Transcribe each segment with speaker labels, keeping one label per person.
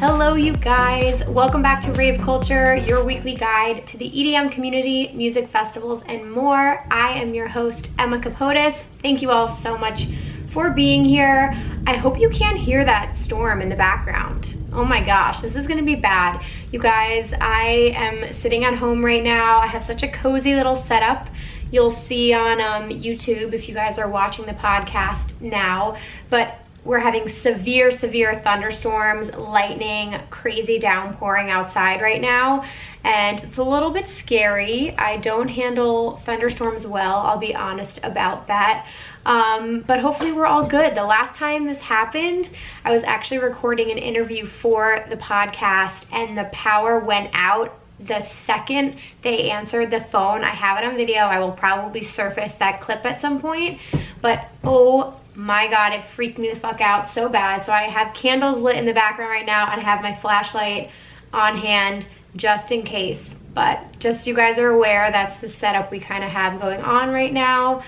Speaker 1: Hello you guys, welcome back to Rave Culture, your weekly guide to the EDM community, music festivals, and more. I am your host, Emma Kapotes. Thank you all so much for being here. I hope you can't hear that storm in the background. Oh my gosh, this is gonna be bad. You guys, I am sitting at home right now. I have such a cozy little setup. You'll see on YouTube if you guys are watching the podcast now, but we're having severe thunderstorms, lightning, crazy downpouring outside right now, and it's a little bit scary. I don't handle thunderstorms well, I'll be honest about that. But hopefully we're all good. The last time this happened, I was actually recording an interview for the podcast and the power went out the second they answered the phone. I have it on video. I will probably surface that clip at some point, but oh my god, it freaked me the fuck out so bad. So I have candles lit in the background right now and I have my flashlight on hand just in case. But just so you guys are aware, that's the setup we kind of have going on right now.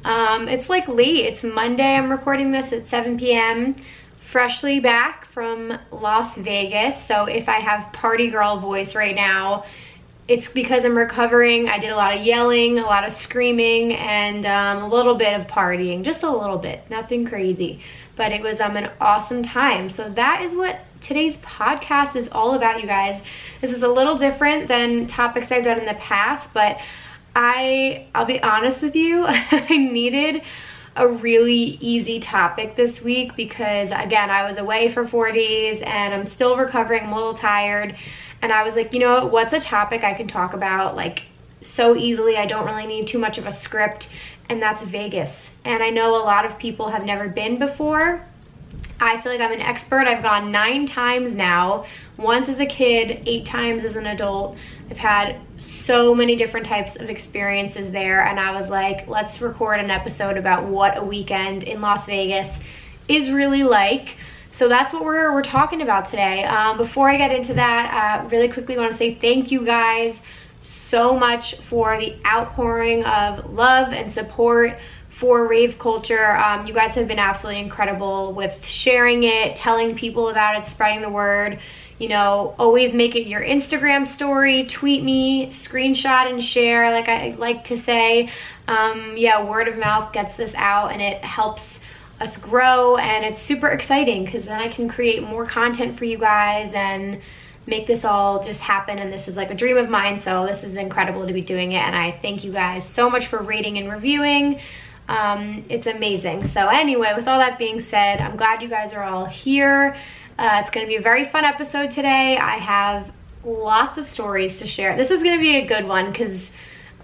Speaker 1: It's like late, it's Monday. I'm recording this at 7 p.m. freshly back from Las Vegas. So if I have party girl voice right now, it's because I'm recovering. I did a lot of yelling, a lot of screaming, and a little bit of partying, just a little bit, nothing crazy. But it was an awesome time. So that is what today's podcast is all about, you guys. This is a little different than topics I've done in the past, but I'll be honest with you, I needed a really easy topic this week because, again, I was away for 4 days and I'm still recovering. I'm a little tired. And I was like, you know, what's a topic I can talk about like so easily? I don't really need too much of a script, and that's Vegas. And I know a lot of people have never been before. I feel like I'm an expert. I've gone 9 times now, once as a kid, 8 times as an adult. I've had so many different types of experiences there, and I was like, let's record an episode about what a weekend in Las Vegas is really like. So that's what we're talking about today. Before I get into that, really quickly want to say thank you guys so much for the outpouring of love and support for Rave Culture. You guys have been absolutely incredible with sharing it, telling people about it, spreading the word. You know, always make it your Instagram story, tweet me, screenshot and share, like I like to say. Yeah, word of mouth gets this out and it helps us grow, and it's super exciting because then I can create more content for you guys and make this all just happen. And this is like a dream of mine, so this is incredible to be doing it, and I thank you guys so much for rating and reviewing. It's amazing. So anyway, with all that being said, I'm glad you guys are all here. It's going to be a very fun episode today. I have lots of stories to share. This is going to be a good one because,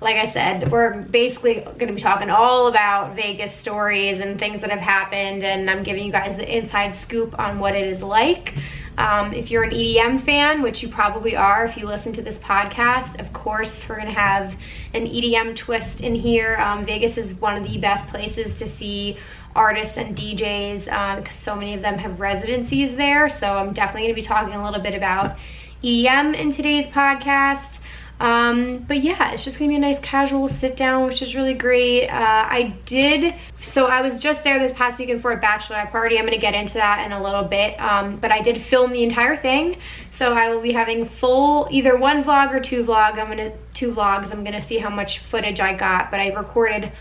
Speaker 1: like I said, we're basically going to be talking all about Vegas stories and things that have happened, and I'm giving you guys the inside scoop on what it is like. If you're an EDM fan, which you probably are if you listen to this podcast, of course we're going to have an EDM twist in here. Vegas is one of the best places to see artists and DJs because so many of them have residencies there. So I'm definitely going to be talking a little bit about EDM in today's podcast. But yeah, it's just gonna be a nice casual sit down, which is really great. So I was just there this past weekend for a bachelorette party. I'm gonna get into that in a little bit, but I did film the entire thing, so I will be having full either one vlog or two vlogs. I'm gonna see how much footage I got, but I recorded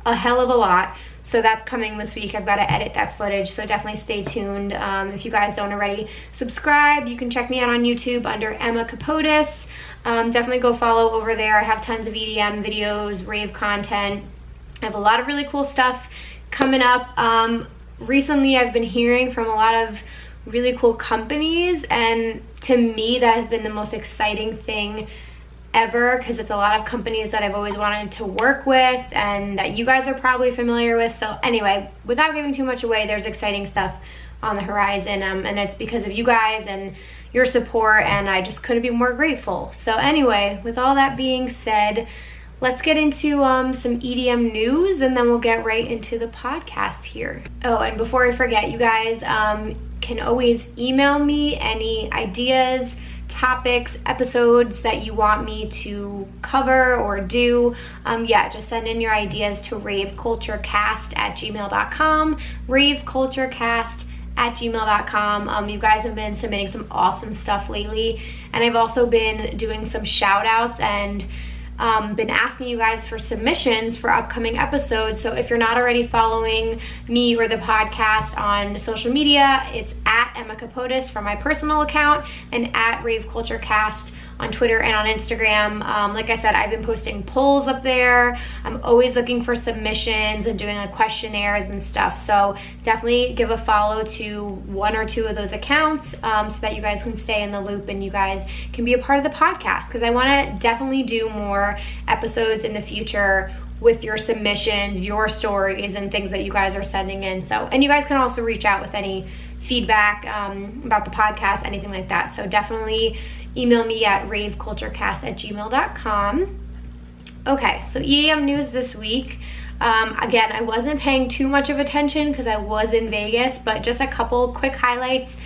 Speaker 1: a hell of a lot, so that's coming this week. I've got to edit that footage, so definitely stay tuned. If you guys don't already subscribe, you can check me out on YouTube under Emma Kapotes. Definitely go follow over there. I have tons of EDM videos, rave content. I have a lot of really cool stuff coming up. Recently I've been hearing from a lot of really cool companies, and to me that has been the most exciting thing ever because it's a lot of companies that I've always wanted to work with and that you guys are probably familiar with. So anyway, without giving too much away, there's exciting stuff on the horizon, and it's because of you guys and your support, and I just couldn't be more grateful. So anyway, with all that being said, let's get into some EDM news, and then we'll get right into the podcast here. Oh, and before I forget, you guys can always email me any ideas, topics, episodes that you want me to cover or do. Yeah, just send in your ideas to raveculturecast@gmail.com, raveculturecast@ raveculturecast@gmail.com. You guys have been submitting some awesome stuff lately, and I've also been doing some shout outs and been asking you guys for submissions for upcoming episodes. So if you're not already following me or the podcast on social media, it's at Emma Kapotes for my personal account and at raveculturecast on Twitter and on Instagram. Like I said, I've been posting polls up there. I'm always looking for submissions and doing like questionnaires and stuff. So definitely give a follow to one or two of those accounts so that you guys can stay in the loop and you guys can be a part of the podcast, because I want to definitely do more episodes in the future with your submissions, your stories, and things that you guys are sending in. So, and you guys can also reach out with any feedback about the podcast, anything like that. So definitely email me at raveculturecast@gmail.com. Okay, so EDM news this week. Again, I wasn't paying too much of attention because I was in Vegas, but just a couple quick highlights.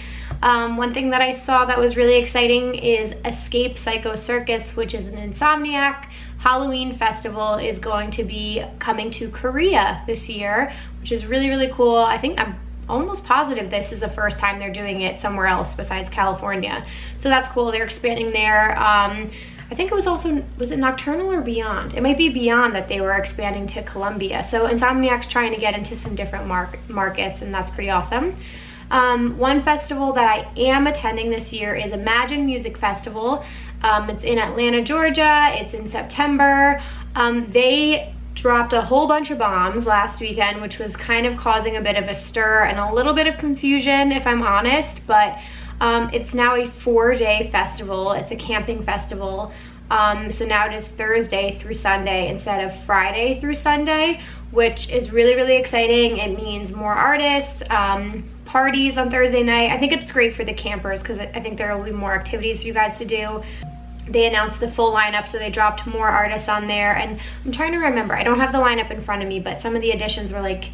Speaker 1: One thing that I saw that was really exciting is Escape Psycho Circus, which is an Insomniac Halloween festival, is going to be coming to Korea this year, which is really, really cool. I think I'm almost positive this is the first time they're doing it somewhere else besides California. So that's cool. They're expanding there. I think it was also, was it Nocturnal or Beyond? It might be Beyond that they were expanding to Colombia. So Insomniac's trying to get into some different markets, and that's pretty awesome. One festival that I am attending this year is Imagine Music Festival. It's in Atlanta, Georgia. It's in September. They dropped a whole bunch of bombs last weekend, which was kind of causing a bit of a stir and a little bit of confusion, if I'm honest, but it's now a 4-day festival. It's a camping festival. So now it is Thursday through Sunday instead of Friday through Sunday, which is really, really exciting. It means more artists, parties on Thursday night. I think it's great for the campers because I think there will be more activities for you guys to do. They announced the full lineup, so they dropped more artists on there. And I'm trying to remember, I don't have the lineup in front of me, but some of the additions were like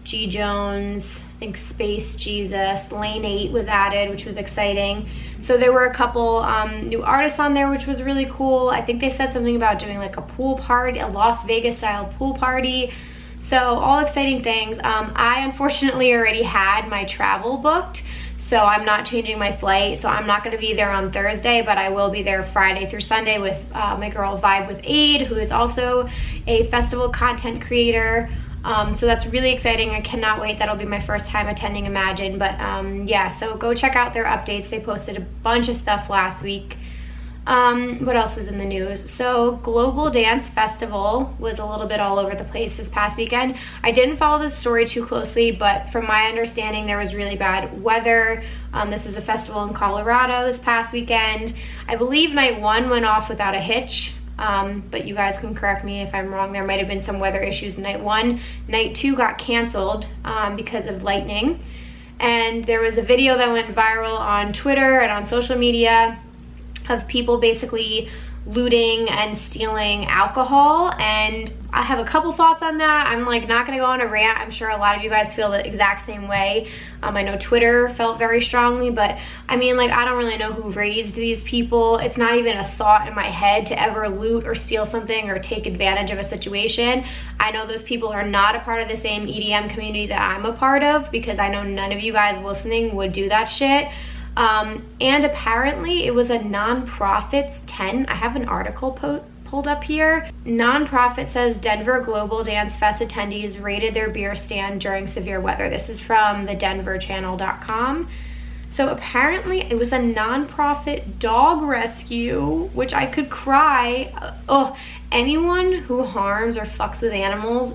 Speaker 1: G. Jones, I think Space Jesus, Lane 8 was added, which was exciting. So there were a couple new artists on there, which was really cool. I think they said something about doing like a pool party, a Las Vegas style pool party. So all exciting things. I unfortunately already had my travel booked, so I'm not changing my flight. So I'm not going to be there on Thursday, but I will be there Friday through Sunday with my girl Vibe with Aid, who is also a festival content creator. So that's really exciting. I cannot wait. That'll be my first time attending Imagine. But yeah, so go check out their updates. They posted a bunch of stuff last week. What else was in the news? So Global Dance Festival was a little bit all over the place this past weekend. I didn't follow this story too closely, but from my understanding, there was really bad weather. This was a festival in Colorado this past weekend. I believe night 1 went off without a hitch. But you guys can correct me if I'm wrong. There might have been some weather issues night 1. Night 2 got canceled because of lightning. And there was a video that went viral on Twitter and on social media of people basically looting and stealing alcohol, and I have a couple thoughts on that. I'm like not gonna go on a rant. I'm sure a lot of you guys feel the exact same way. I know Twitter felt very strongly, but I mean, like, I don't really know who raised these people. It's not even a thought in my head to ever loot or steal something or take advantage of a situation. I know those people are not a part of the same EDM community that I'm a part of, because I know none of you guys listening would do that shit. And apparently it was a nonprofit's 10. I have an article pulled up here. Nonprofit says Denver Global Dance Fest attendees raided their beer stand during severe weather. This is from the denverchannel.com. So apparently it was a nonprofit dog rescue, which I could cry. Oh, anyone who harms or fucks with animals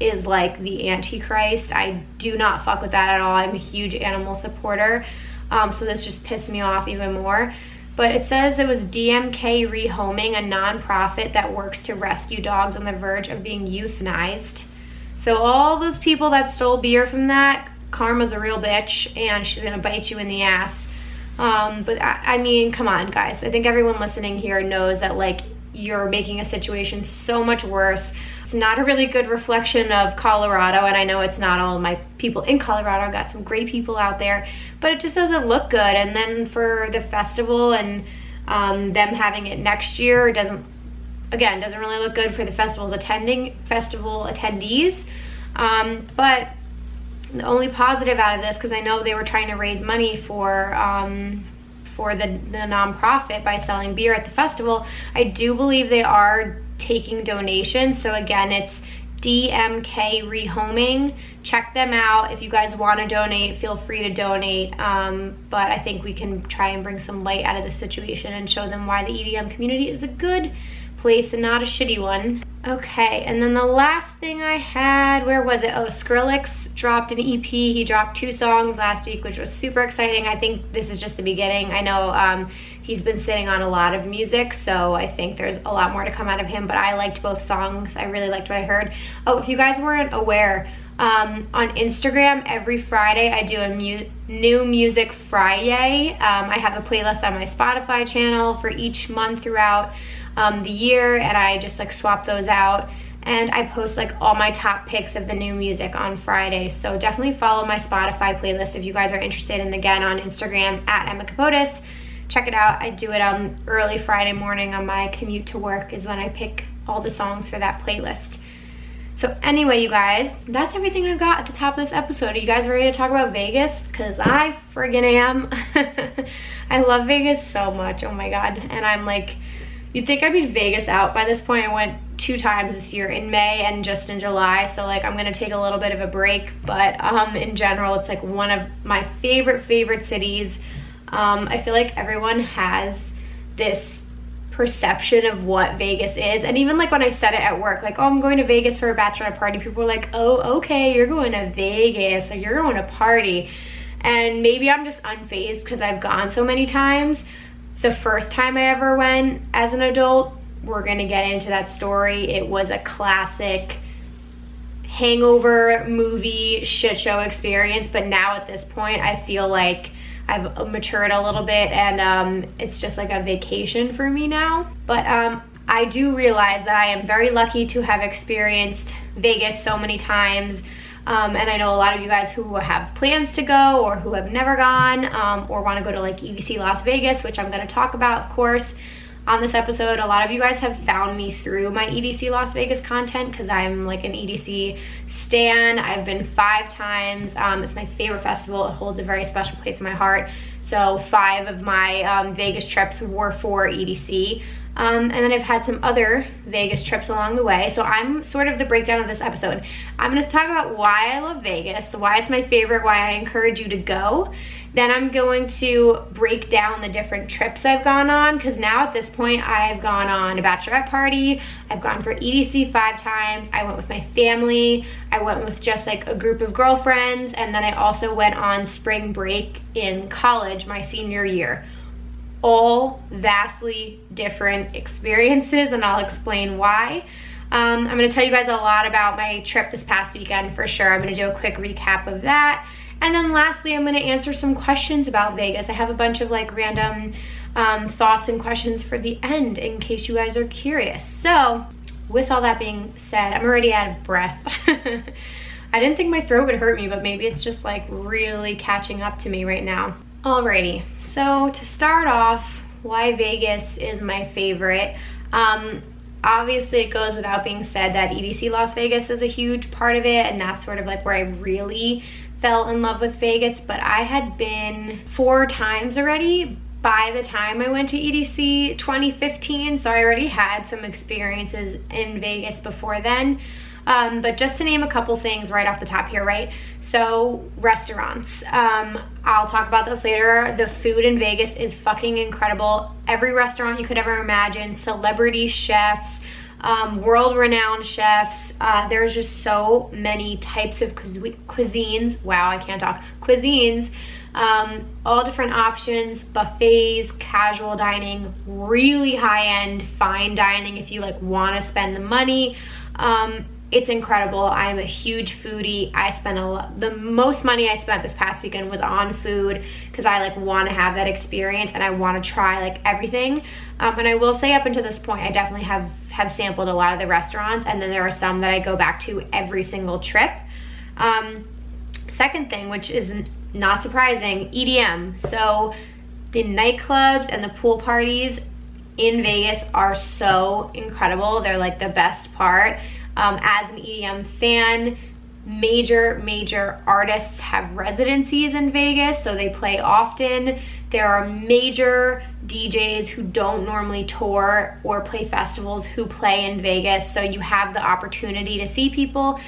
Speaker 1: is like the Antichrist. I do not fuck with that at all. I'm a huge animal supporter. So this just pissed me off even more. But it says it was DMK Rehoming, a nonprofit that works to rescue dogs on the verge of being euthanized. So all those people that stole beer from that, karma's a real bitch and she's gonna bite you in the ass. But I mean, come on guys. I think everyone listening here knows that like you're making a situation so much worse. It's not a really good reflection of Colorado, and I know it's not all my people in Colorado. I've got some great people out there, but it just doesn't look good. And then for the festival and them having it next year, doesn't really look good for the festival attendees. But the only positive out of this, because I know they were trying to raise money for the nonprofit by selling beer at the festival, I do believe they are taking donations. So again, it's DMK Rehoming. Check them out. If you guys want to donate, feel free to donate. But I think we can try and bring some light out of the situation and show them why the EDM community is a good place and not a shitty one. Okay, and then the last thing I had, where was it? Oh, Skrillex dropped an EP. He dropped 2 songs last week, which was super exciting. I think this is just the beginning. I know he's been sitting on a lot of music, so I think there's a lot more to come out of him, but I liked both songs. I really liked what I heard. Oh, if you guys weren't aware, on Instagram, every Friday I do a new music Friday. I have a playlist on my Spotify channel for each month throughout the year, and I just like swap those out, and I post like all my top picks of the new music on Friday. So definitely follow my Spotify playlist if you guys are interested. And again, on Instagram at Emma Kapotes, check it out. I do it on early Friday morning on my commute to work is when I pick all the songs for that playlist. So anyway, you guys, that's everything I've got at the top of this episode. Are you guys ready to talk about Vegas? Because I friggin' am. I love Vegas so much, oh my God. And I'm like, you'd think I'd be Vegas out by this point. I went 2 times this year, in May and just in July. So like I'm gonna take a little bit of a break, but in general, it's like one of my favorite cities. I feel like everyone has this perception of what Vegas is, and even like when I said it at work, like, oh, I'm going to Vegas for a bachelorette party, people were like, oh, okay, you're going to Vegas, like you're going to party. And maybe I'm just unfazed because I've gone so many times. The first time I ever went as an adult, we're gonna get into that story, it was a classic hangover movie shit show experience. But now at this point, I feel like I've matured a little bit, and it's just like a vacation for me now. But I do realize that I am very lucky to have experienced Vegas so many times. And I know a lot of you guys who have plans to go or who have never gone, or want to go to like EDC Las Vegas, which I'm going to talk about, of course, on this episode. A lot of you guys have found me through my EDC Las Vegas content because I'm like an EDC stan. I've been 5 times. It's my favorite festival. It holds a very special place in my heart. So 5 of my Vegas trips were for EDC. And then I've had some other Vegas trips along the way. So I'm sort of the breakdown of this episode. I'm going to talk about why I love Vegas, why it's my favorite, why I encourage you to go. Then I'm going to break down the different trips I've gone on, because now at this point I've gone on a bachelorette party, I've gone for EDC 5 times, I went with my family, I went with just like a group of girlfriends, and then I also went on spring break in college my senior year. All vastly different experiences, and I'll explain why. I'm going to tell you guys a lot about my trip this past weekend for sure. I'm going to do a quick recap of that. And then lastly, I'm going to answer some questions about Vegas. I have a bunch of like random thoughts and questions for the end in case you guys are curious. So with all that being said, I'm already out of breath. I didn't think my throat would hurt me, but maybe it's just like really catching up to me right now. Alrighty, so to start off, why Vegas is my favorite. Obviously it goes without being said that EDC Las Vegas is a huge part of it, and that's sort of like where I really fell in love with Vegas. But I had been 4 times already by the time I went to EDC 2015, so I already had some experiences in Vegas before then. But just to name a couple things right off the top here, right? So restaurants, I'll talk about this later. The food in Vegas is fucking incredible. Every restaurant you could ever imagine, celebrity chefs, world-renowned chefs. There's just so many types of cuisines. Wow, I can't talk. Cuisines, all different options, buffets, casual dining, really high-end fine dining if you like want to spend the money. It's incredible. I'm a huge foodie. I spent the most money I spent this past weekend was on food because I like want to have that experience and I want to try like everything. And I will say up until this point, I definitely have sampled a lot of the restaurants, and then there are some that I go back to every single trip. Second thing, which is not surprising, EDM. So the nightclubs and the pool parties in Vegas are so incredible. They're like the best part. As an EDM fan, major artists have residencies in Vegas, so they play often. There are major DJs who don't normally tour or play festivals who play in Vegas, so you have the opportunity to see people,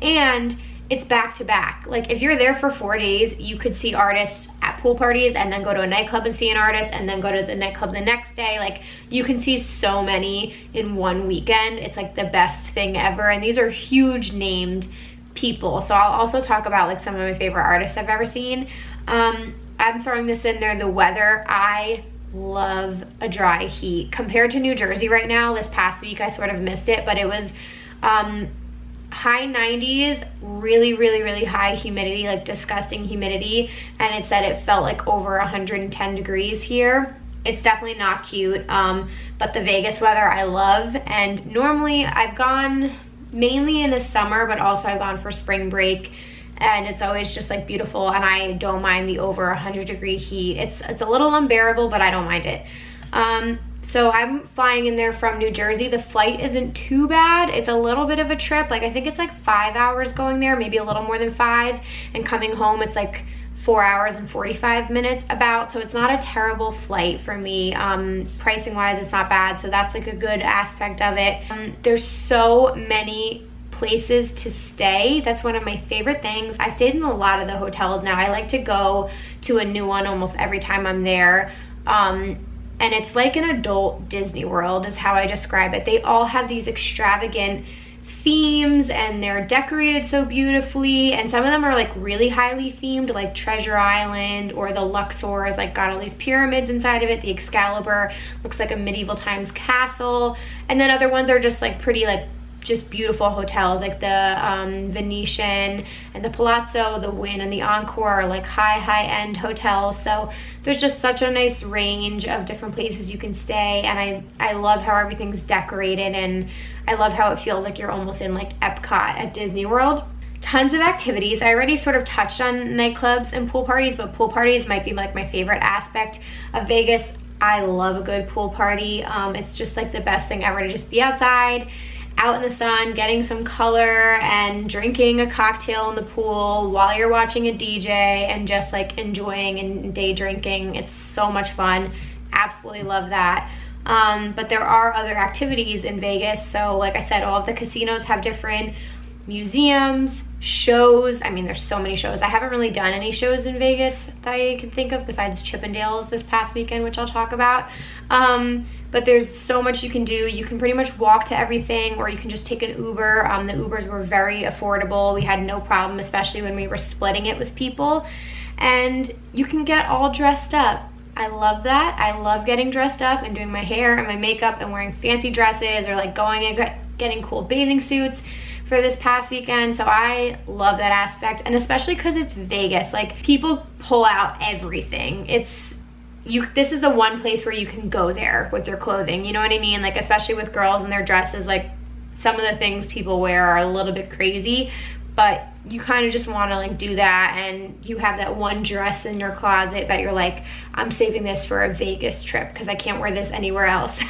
Speaker 1: and it's back to back. Like if you're there for 4 days, you could see artists at pool parties and then go to a nightclub and see an artist and then go to the nightclub the next day. Like you can see so many in one weekend. It's like the best thing ever, and these are huge named people. So I'll also talk about like some of my favorite artists I've ever seen. I'm throwing this in there, the weather. I love a dry heat. Compared to New Jersey right now, this past week I sort of missed it, but it was high 90s, really high humidity, like disgusting humidity, and it said it felt like over 110 degrees here. It's definitely not cute, but the Vegas weather I love, and normally I've gone mainly in the summer, but also I've gone for spring break, and it's always just like beautiful, and I don't mind the over 100-degree heat. It's a little unbearable, but I don't mind it. So I'm flying in there from New Jersey. The flight isn't too bad. It's a little bit of a trip. Like I think it's like 5 hours going there, maybe a little more than 5, and coming home it's like 4 hours and 45 minutes about. So it's not a terrible flight for me. Pricing wise, it's not bad, so that's like a good aspect of it. There's so many places to stay. That's one of my favorite things. I've stayed in a lot of the hotels now. I like to go to a new one almost every time I'm there. And it's like an adult Disney World is how I describe it. They all have these extravagant themes, and they're decorated so beautifully, and some of them are like really highly themed, like Treasure Island, or the Luxor is like got all these pyramids inside of it. The Excalibur looks like a medieval times castle, and then other ones are just like pretty, like just beautiful hotels, like the Venetian and the Palazzo, the Wynn and the Encore are like high-end hotels. So there's just such a nice range of different places you can stay, and I love how everything's decorated, and I love how it feels like you're almost in like Epcot at Disney World. Tons of activities. I already sort of touched on nightclubs and pool parties, but pool parties might be like my favorite aspect of Vegas. I love a good pool party. It's just like the best thing ever to just be outside, out in the sun, getting some color and drinking a cocktail in the pool while you're watching a DJ and just like enjoying and day drinking. It's so much fun. Absolutely love that. But there are other activities in Vegas. So like I said, all of the casinos have different museums, shows. I mean, there's so many shows. I haven't really done any shows in Vegas that I can think of besides Chippendales this past weekend, which I'll talk about. But there's so much you can do. You can pretty much walk to everything, or you can just take an Uber. The Ubers were very affordable. We had no problem, especially when we were splitting it with people. And you can get all dressed up. I love that. I love getting dressed up and doing my hair and my makeup and wearing fancy dresses, or like going and getting cool bathing suits for this past weekend. So I love that aspect, and especially because it's Vegas. Like people pull out everything. This is the one place where you can go there with your clothing, you know what I mean? Like especially with girls and their dresses, like some of the things people wear are a little bit crazy, but you kind of just want to like do that, and you have that one dress in your closet that you're like, I'm saving this for a Vegas trip because I can't wear this anywhere else.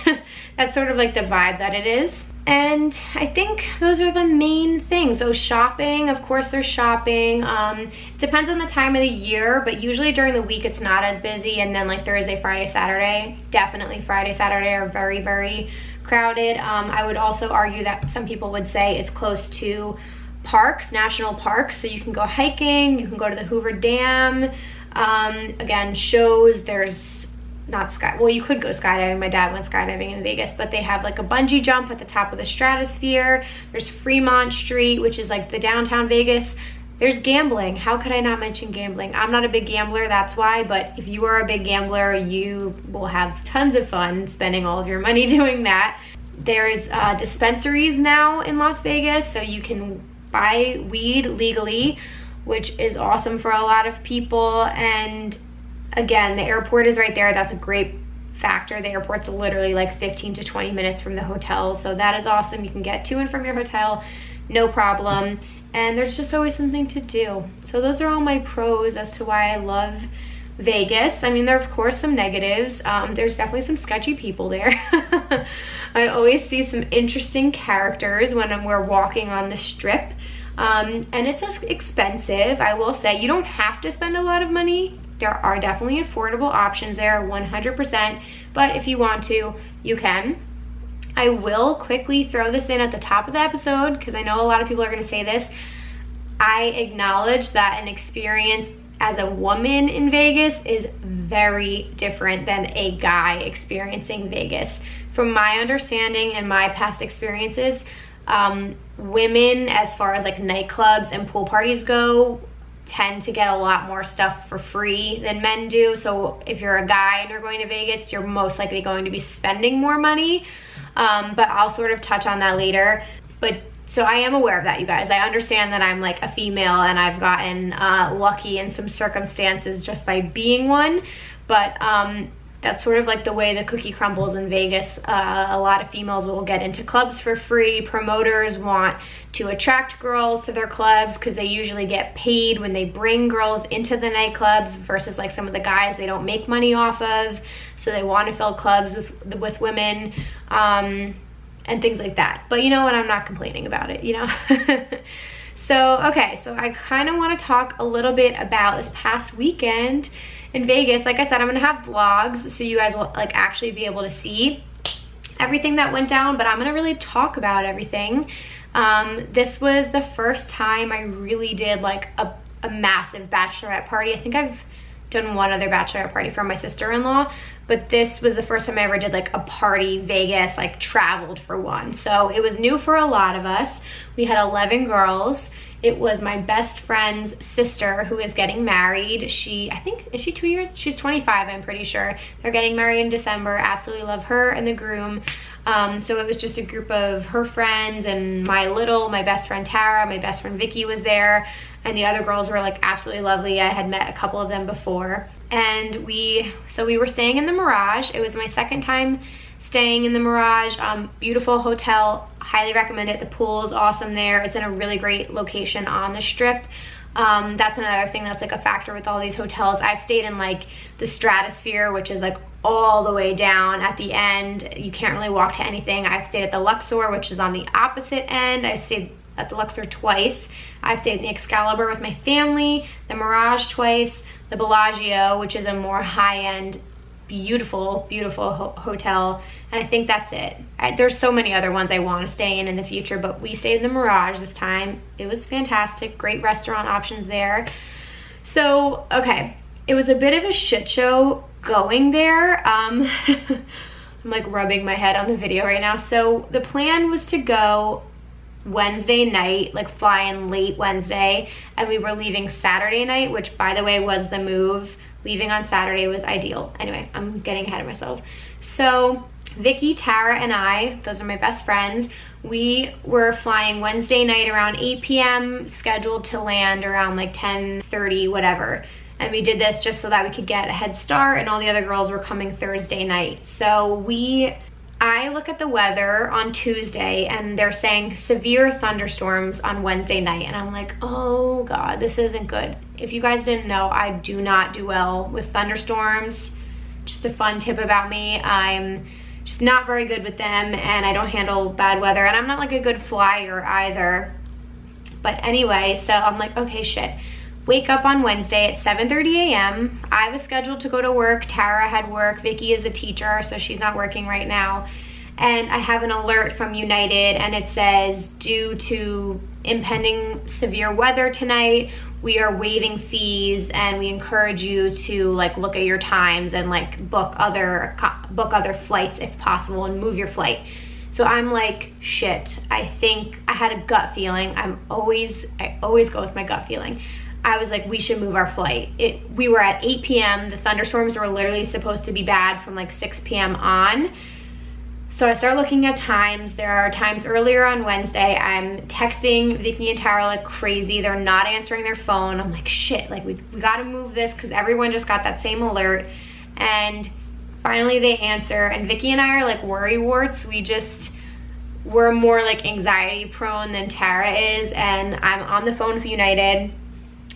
Speaker 1: That's sort of like the vibe that it is. And I think those are the main things. So shopping, of course there's shopping. It depends on the time of the year, but usually during the week it's not as busy, and then like Thursday, Friday, Saturday, definitely Friday, Saturday are very crowded. I would also argue that some people would say it's close to parks, national parks, so you can go hiking, you can go to the Hoover Dam. Again, shows, there's well, you could go skydiving. My dad went skydiving in Vegas, but they have like a bungee jump at the top of the stratosphere. There's Fremont Street, which is like the downtown Vegas. There's gambling. How could I not mention gambling? I'm not a big gambler, that's why, but if you are a big gambler, you will have tons of fun spending all of your money doing that. There's dispensaries now in Las Vegas, so you can buy weed legally, which is awesome for a lot of people. And again, the airport is right there. That's a great factor. The airport's literally like 15 to 20 minutes from the hotel, so that is awesome. You can get to and from your hotel, no problem. And there's just always something to do. So those are all my pros as to why I love Vegas. I mean, there are of course some negatives. There's definitely some sketchy people there. I always see some interesting characters when we're walking on the strip. And it's expensive, I will say. You don't have to spend a lot of money. There are definitely affordable options there, 100%, but if you want to, you can. I will quickly throw this in at the top of the episode because I know a lot of people are going to say this. I acknowledge that an experience as a woman in Vegas is very different than a guy experiencing Vegas. From my understanding and my past experiences, women, as far as like nightclubs and pool parties go, tend to get a lot more stuff for free than men do. So if you're a guy and you're going to Vegas, you're most likely going to be spending more money. But I'll sort of touch on that later. But so I am aware of that, you guys. I understand that I'm like a female and I've gotten lucky in some circumstances just by being one. But that's sort of like the way the cookie crumbles in Vegas. A lot of females will get into clubs for free. Promoters want to attract girls to their clubs because they usually get paid when they bring girls into the nightclubs versus like some of the guys they don't make money off of. So they want to fill clubs with women and things like that. But you know what? I'm not complaining about it, you know? So, okay, so I kind of want to talk a little bit about this past weekend in Vegas. Like I said, I'm gonna have vlogs so you guys will like actually be able to see everything that went down, but I'm gonna really talk about everything. This was the first time I really did like a massive bachelorette party. I think I've done one other bachelorette party for my sister-in-law, but this was the first time I ever did like a party Vegas, like traveled for one. So it was new for a lot of us. We had 11 girls. It was my best friend's sister who is getting married. Is she 2 years? She's 25, I'm pretty sure. They're getting married in December. Absolutely love her and the groom. So it was just a group of her friends and my best friend Tara, my best friend Vicky was there, and the other girls were like absolutely lovely. I had met a couple of them before. And we were staying in the Mirage. It was my second time staying in the Mirage. Beautiful hotel, highly recommend it. The pool is awesome there. It's in a really great location on the Strip. That's another thing that's like a factor with all these hotels. I've stayed in like the Stratosphere, which is like all the way down at the end. You can't really walk to anything. I've stayed at the Luxor, which is on the opposite end. I stayed at the Luxor twice. I've stayed in the Excalibur with my family, the Mirage twice, the Bellagio, which is a more high-end, beautiful hotel, and I think that's it. There's so many other ones I want to stay in the future, but we stayed in the Mirage this time. It was fantastic. Great restaurant options there. So, okay, it was a bit of a shit show going there. I'm like rubbing my head on the video right now. So the plan was to go Wednesday night, like fly in late Wednesday, and we were leaving Saturday night, which by the way was the move. Leaving on Saturday was ideal. Anyway, I'm getting ahead of myself. So Vicky, Tara, and I, those are my best friends, we were flying Wednesday night around 8 p.m., scheduled to land around like 10:30, whatever. And we did this just so that we could get a head start, and all the other girls were coming Thursday night. So I look at the weather on Tuesday and they're saying severe thunderstorms on Wednesday night, and I'm like, oh God, this isn't good. If you guys didn't know, I do not do well with thunderstorms. Just a fun tip about me. I'm just not very good with them, and I don't handle bad weather, and I'm not like a good flyer either. But anyway, so I'm like, okay, shit. Wake up on Wednesday at 7:30 a.m. I was scheduled to go to work. Tara had work. Vicky is a teacher, so she's not working right now. And I have an alert from United, and it says, due to impending severe weather tonight, we are waiving fees, and we encourage you to like look at your times and like book other flights if possible and move your flight. So I'm like, shit, I think I had a gut feeling. I always go with my gut feeling. I was like, we should move our flight. We were at 8 p.m. The thunderstorms were literally supposed to be bad from like 6 p.m. on. So I start looking at times. There are times earlier on Wednesday. I'm texting Vicky and Tara like crazy. They're not answering their phone. I'm like, shit, like we gotta move this because everyone just got that same alert. And finally they answer, and Vicky and I are like worry warts. We're more like anxiety prone than Tara is, and I'm on the phone with United.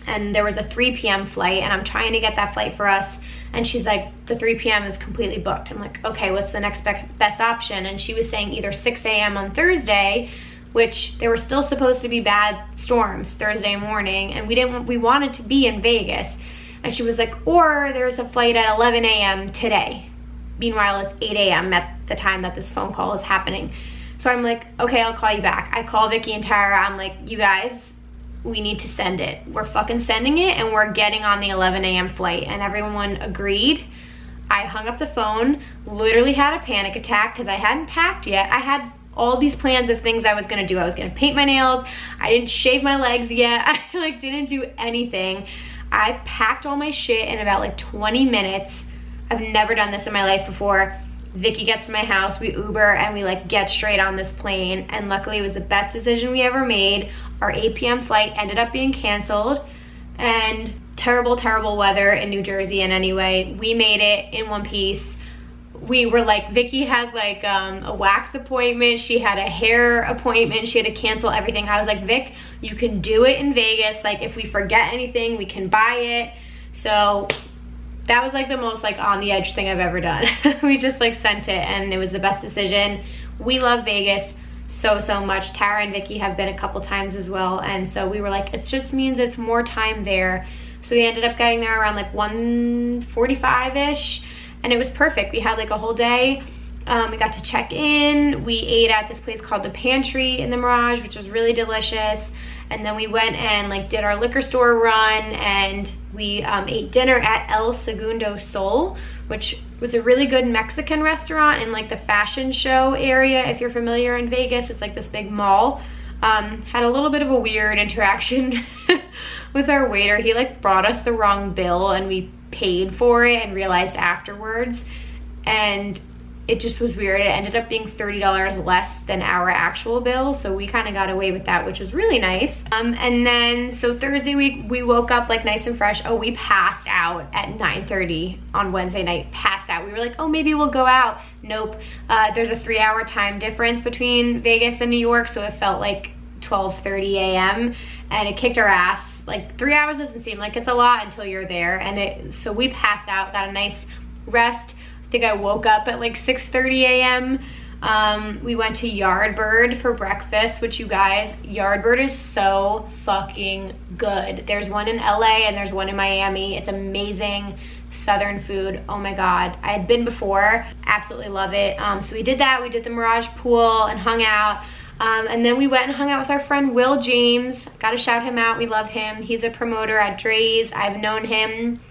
Speaker 1: And there was a 3 p.m. flight, and I'm trying to get that flight for us, and she's like, the 3 p.m. is completely booked. I'm like, okay, what's the next best option? And she was saying either 6 a.m. on Thursday, which there were still supposed to be bad storms Thursday morning, and we wanted to be in Vegas. And she was like, or there's a flight at 11 a.m. today. Meanwhile, it's 8 a.m. at the time that this phone call is happening. So I'm like, okay, I'll call you back. I call Vicky and Tara. I'm like, you guys, we need to send it. We're fucking sending it, and we're getting on the 11 a.m. flight. And everyone agreed. I hung up the phone, literally had a panic attack because I hadn't packed yet. I had all these plans of things I was gonna do. I was gonna paint my nails. I didn't shave my legs yet. I like didn't do anything. I packed all my shit in about like 20 minutes. I've never done this in my life before. Vicky gets to my house, we Uber, and we like get straight on this plane. And luckily it was the best decision we ever made. Our 8 p.m. flight ended up being canceled, and terrible, terrible weather in New Jersey. And anyway, we made it in one piece. We were like, Vicky had like a wax appointment. She had a hair appointment. She had to cancel everything. I was like, Vic, you can do it in Vegas. Like if we forget anything, we can buy it. So that was like the most like on the edge thing I've ever done. We just like sent it, and it was the best decision. We love Vegas so much. Tara and Vicky have been a couple times as well, and so we were like, it just means it's more time there. So we ended up getting there around like 1:45-ish, and it was perfect. We had like a whole day. We got to check in. We ate at this place called The Pantry in the Mirage, which was really delicious. And then we went and like did our liquor store run, and we ate dinner at El Segundo Sol, which was a really good Mexican restaurant in like the fashion show area. If you're familiar in Vegas, it's like this big mall. Had a little bit of a weird interaction with our waiter. He like brought us the wrong bill, and we paid for it and realized afterwards, and it just was weird. It ended up being $30 less than our actual bill, so we kind of got away with that, which was really nice. And then so Thursday we woke up like nice and fresh. Oh, we passed out at 9:30 on Wednesday night. Passed out. We were like, oh, maybe we'll go out. Nope. There's a 3-hour time difference between Vegas and New York, so it felt like 12:30 a.m. and it kicked our ass. Like 3 hours doesn't seem like it's a lot until you're there, and so we passed out, got a nice rest. I think I woke up at like 6:30 a.m. We went to Yardbird for breakfast, which, you guys, Yardbird is so fucking good. There's one in LA and there's one in Miami. It's amazing Southern food. Oh my God. I had been before, absolutely love it. So we did that. We did the Mirage pool and hung out. And then we went and hung out with our friend Will James. Gotta shout him out, we love him. He's a promoter at Dre's. I've known him.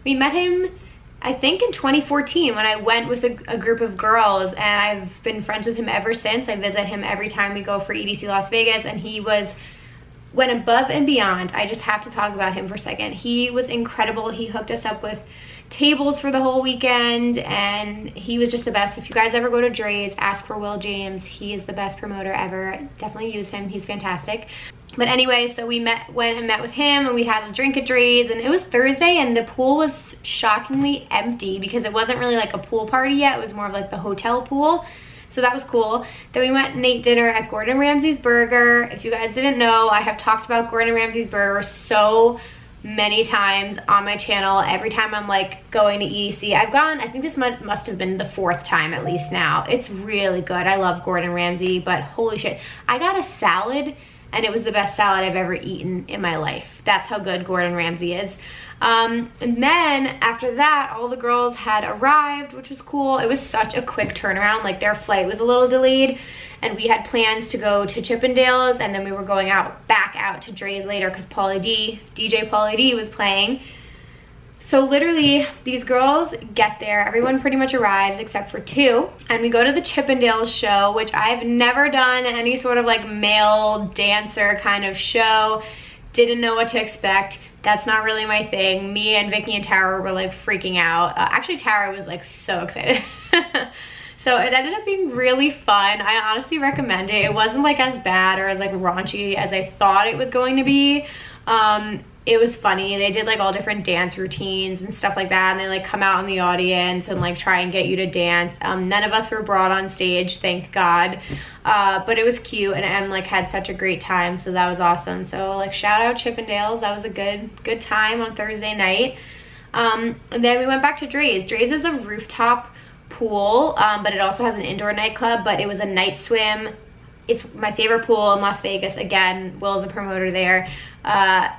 Speaker 1: We met him, I think, in 2014 when I went with a group of girls, and I've been friends with him ever since. I visit him every time we go for EDC Las Vegas, and he went above and beyond. I just have to talk about him for a second. He was incredible. He hooked us up with tables for the whole weekend, and he was just the best. If you guys ever go to Dre's, ask for Will James. He is the best promoter ever. Definitely use him. He's fantastic. But anyway, so we went and met with him, and we had a drink at Dre's, and it was Thursday, and the pool was shockingly empty because it wasn't really like a pool party yet. It was more of like the hotel pool. So that was cool. Then we went and ate dinner at Gordon Ramsay's Burger. If you guys didn't know, I have talked about Gordon Ramsay's Burger so many times on my channel. Every time I'm like going to EDC, I've gone, I think this must have been the 4th time at least now. It's really good. I love Gordon Ramsay, but holy shit. I got a salad, and it was the best salad I've ever eaten in my life. That's how good Gordon Ramsay is. And then after that, all the girls had arrived, which was cool. It was such a quick turnaround. Like their flight was a little delayed, and we had plans to go to Chippendales, and then we were going back out to Dre's later because DJ Pauly D was playing. So literally, these girls get there. Everyone pretty much arrives except for 2. And we go to the Chippendales show, which I've never done any sort of like male dancer kind of show. Didn't know what to expect. That's not really my thing. Me and Vicky and Tara were like freaking out. Actually, Tara was like so excited. So it ended up being really fun. I honestly recommend it. It wasn't like as bad or as like raunchy as I thought it was going to be. It was funny. They did like all different dance routines and stuff like that, and they like come out in the audience and like try and get you to dance. None of us were brought on stage, thank God, but it was cute, and like had such a great time, so that was awesome. So like shout out Chippendales. That was a good time on Thursday night. And then we went back to Dre's. Dre's is a rooftop pool, but it also has an indoor nightclub, but it was a night swim It's my favorite pool in Las Vegas. Again, Will's a promoter there.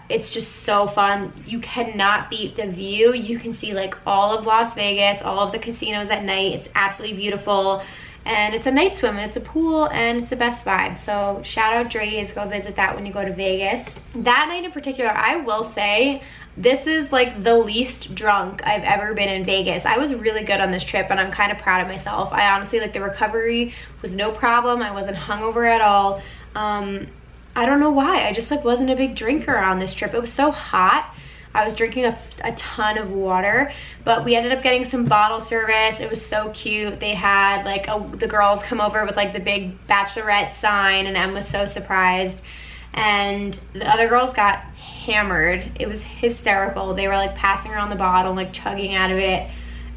Speaker 1: It's just so fun. You cannot beat the view. You can see like all of Las Vegas, all of the casinos at night. It's absolutely beautiful. And it's a night swim, and it's a pool, and it's the best vibe. So shout out Dre's, go visit that when you go to Vegas. That night in particular, I will say, this is like the least drunk I've ever been in Vegas. I was really good on this trip, and I'm kind of proud of myself. I honestly, like, the recovery was no problem. I wasn't hungover at all. I don't know why. I just like wasn't a big drinker on this trip. It was so hot. I was drinking a ton of water, but we ended up getting some bottle service. It was so cute. They had like the girls come over with like the big bachelorette sign, and Em was so surprised. And the other girls got hammered. It was hysterical. They were like passing around the bottle, like chugging out of it.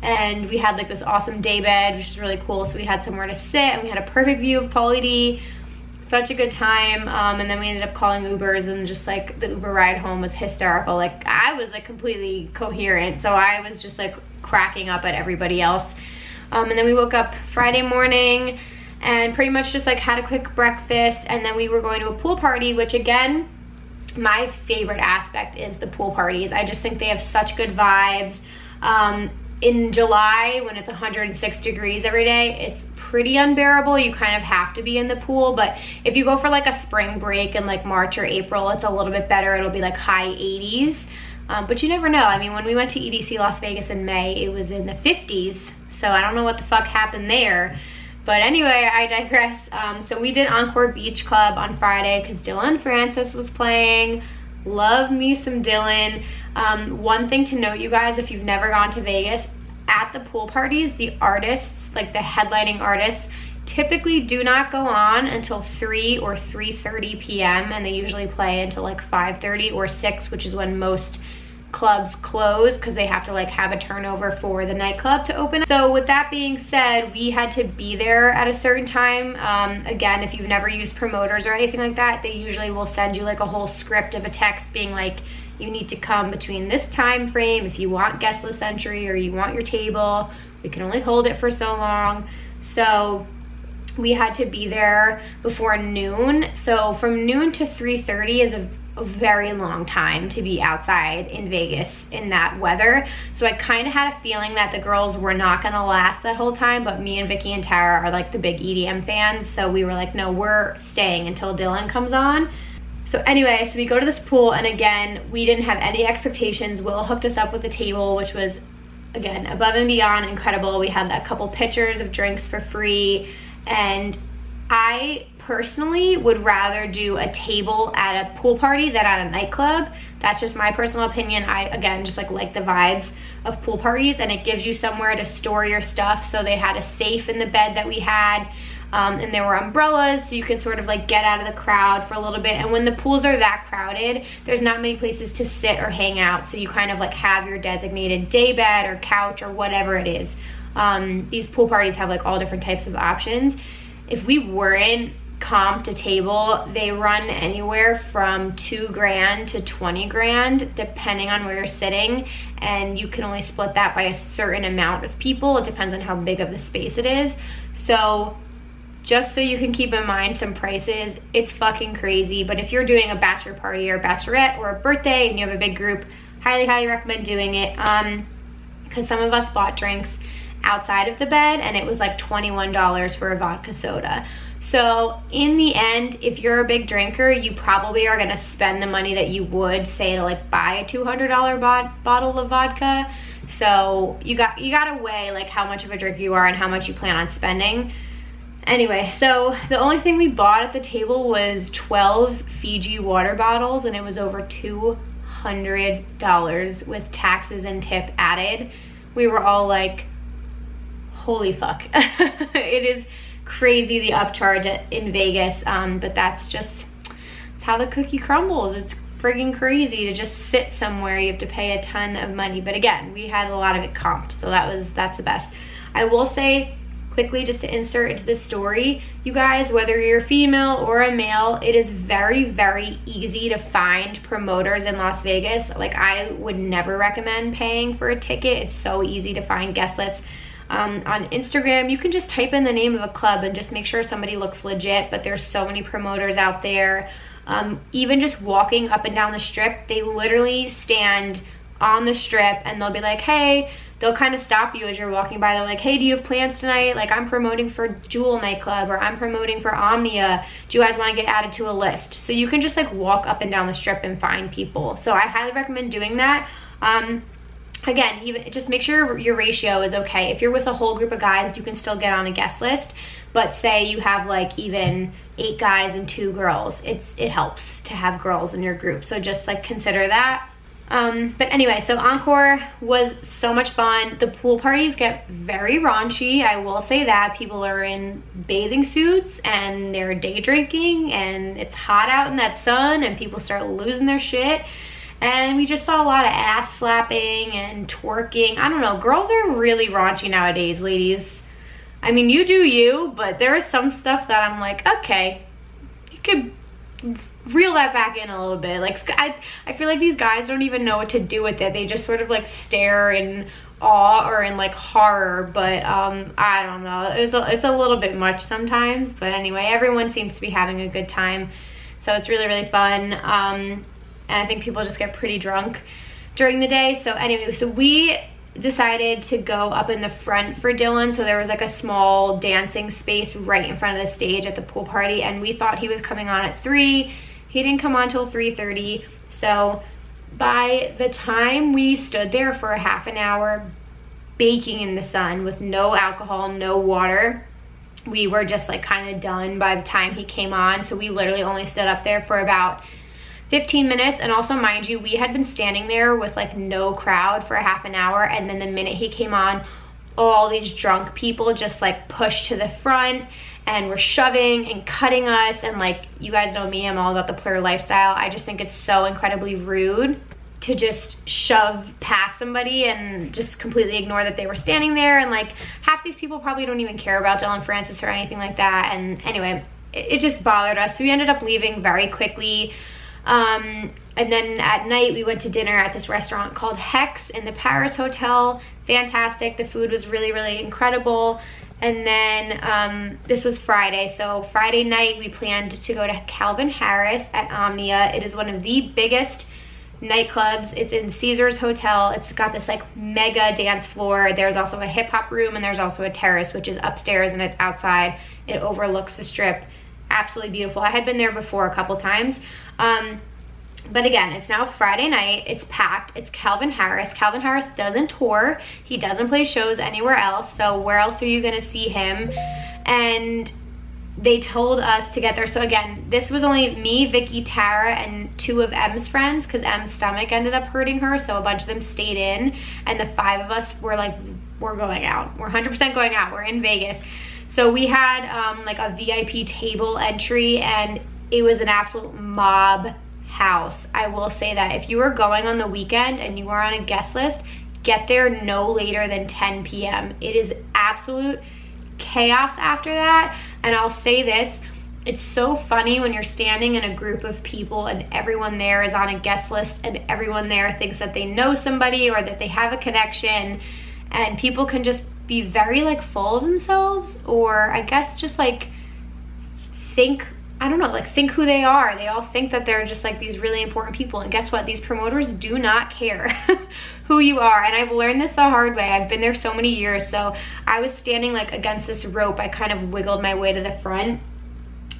Speaker 1: And we had like this awesome day bed, which is really cool. So we had somewhere to sit, and we had a perfect view of Pauly D. Such a good time. And then we ended up calling Ubers, and just like the Uber ride home was hysterical. Like I was like completely coherent, so I was just like cracking up at everybody else. And then we woke up Friday morning and pretty much just like had a quick breakfast, and then we were going to a pool party, which again, my favorite aspect is the pool parties. I just think they have such good vibes. In July, when it's 106 degrees every day, it's pretty unbearable. You kind of have to be in the pool. But if you go for like a spring break in like March or April, it's a little bit better. It'll be like high 80s. But you never know. I mean, when we went to EDC Las Vegas in May, it was in the 50s. So I don't know what the fuck happened there. But anyway, I digress. So we did Encore Beach Club on Friday because Dylan Francis was playing. Love me some Dylan. One thing to note, you guys, if you've never gone to Vegas, at the pool parties, the artists, like the headlining artists, typically do not go on until 3 or 3:30 p.m. and they usually play until like 5:30 or 6, which is when most clubs close because they have to like have a turnover for the nightclub to open. So with that being said, we had to be there at a certain time. Again, if you've never used promoters or anything like that, they usually will send you like a whole script of a text being like, you need to come between this time frame if you want guest list entry or you want your table. We can only hold it for so long. So we had to be there before noon. So from noon to 3:30 is a very long time to be outside in Vegas in that weather. So I kind of had a feeling that the girls were not gonna last that whole time, but me and Vicky and Tara are like the big EDM fans. So we were like, no, we're staying until Dylan comes on. So anyway, so we go to this pool, and again, we didn't have any expectations. Will hooked us up with a table, which was, again, above and beyond incredible. We had a couple pitchers of drinks for free, and I personally would rather do a table at a pool party than at a nightclub. That's just my personal opinion. I, again, just like the vibes of pool parties, and it gives you somewhere to store your stuff. So they had a safe in the bed that we had. And there were umbrellas, so you could sort of like get out of the crowd for a little bit. And when the pools are that crowded, there's not many places to sit or hang out, so you kind of like have your designated day bed or couch or whatever it is. These pool parties have like all different types of options. If we weren't comped a table, they run anywhere from $2,000 to $20,000 depending on where you're sitting, and you can only split that by a certain amount of people. It depends on how big of the space it is. So just so you can keep in mind some prices, it's fucking crazy. But if you're doing a bachelor party or a bachelorette or a birthday and you have a big group, highly recommend doing it. Because some of us bought drinks outside of the bed, and it was like $21 for a vodka soda. So in the end, if you're a big drinker, you probably are gonna spend the money that you would say to like buy a $200 bottle of vodka. So you gotta weigh like how much of a drinker you are and how much you plan on spending. Anyway, so the only thing we bought at the table was 12 Fiji water bottles, and it was over $200 with taxes and tip added. We were all like, holy fuck. It is crazy, the upcharge in Vegas, but that's how the cookie crumbles. It's friggin' crazy to just sit somewhere. You have to pay a ton of money, but again, we had a lot of it comped, so that's the best. I will say quickly, just to insert into this story, you guys, whether you're female or a male, it is very easy to find promoters in Las Vegas. Like, I would never recommend paying for a ticket. It's so easy to find guest lists. On Instagram, you can just type in the name of a club and just make sure somebody looks legit, but there's so many promoters out there. Even just walking up and down the strip, they literally stand on the strip and they'll be like, hey, they'll kind of stop you as you're walking by. They're like, hey, do you have plans tonight? Like, I'm promoting for Jewel nightclub, or I'm promoting for Omnia. Do you guys want to get added to a list? So you can just like walk up and down the strip and find people. So I highly recommend doing that. Again, even just make sure your ratio is okay. If you're with a whole group of guys, you can still get on a guest list. But say you have like even 8 guys and 2 girls, it helps to have girls in your group. So just like consider that. But anyway, so Encore was so much fun. The pool parties get very raunchy, I will say that. People are in bathing suits and they're day drinking, and it's hot out in that sun, and people start losing their shit. And we just saw a lot of ass slapping and twerking. I don't know, girls are really raunchy nowadays, ladies. I mean, you do you, but there is some stuff that I'm like, okay, you could reel that back in a little bit. Like, I feel like these guys don't even know what to do with it. They just sort of like stare in awe or in like horror, but I don't know. It's a little bit much sometimes, but anyway, everyone seems to be having a good time. So it's really, really fun. And I think people just get pretty drunk during the day. So anyway, so we decided to go up in the front for Dylan. So there was like a small dancing space right in front of the stage at the pool party, and we thought he was coming on at 3. He didn't come on till 3:30. So by the time we stood there for a half an hour baking in the sun with no alcohol, no water, we were just like kind of done by the time he came on. So we literally only stood up there for about 15 minutes. And also, mind you, we had been standing there with like no crowd for a half an hour, and then the minute he came on, all these drunk people just like pushed to the front and were shoving and cutting us. And like, you guys know me, I'm all about the player lifestyle. I just think it's so incredibly rude to just shove past somebody and just completely ignore that they were standing there. And like, half these people probably don't even care about Dylan Francis or anything like that. And anyway, it just bothered us. So we ended up leaving very quickly. And then at night we went to dinner at this restaurant called Hex in the Paris Hotel. Fantastic. The food was really, really incredible. And then this was Friday. So Friday night we planned to go to Calvin Harris at Omnia. It is one of the biggest nightclubs. It's in Caesars Hotel. It's got this like mega dance floor. There's also a hip hop room, and there's also a terrace, which is upstairs and it's outside. It overlooks the strip. Absolutely beautiful. I had been there before a couple times. But again, it's now Friday night. It's packed. It's Calvin Harris. Calvin Harris doesn't tour. He doesn't play shows anywhere else. So where else are you going to see him? And they told us to get there. So again, this was only me, Vicky, Tara, and 2 of M's friends, because M's stomach ended up hurting her. So a bunch of them stayed in, and the 5 of us were like, we're going out. We're 100% going out. We're in Vegas. So we had like a VIP table entry, and it was an absolute mob house. I will say that if you are going on the weekend and you are on a guest list, get there no later than 10 p.m. It is absolute chaos after that. And I'll say this, it's so funny when you're standing in a group of people and everyone there is on a guest list and everyone there thinks that they know somebody or that they have a connection, and people can just be very like full of themselves, or I guess just like think, I don't know, like think who they are. They all think that they're just like these really important people, and guess what? These promoters do not care who you are. And I've learned this the hard way. I've been there so many years. So I was standing like against this rope. I kind of wiggled my way to the front,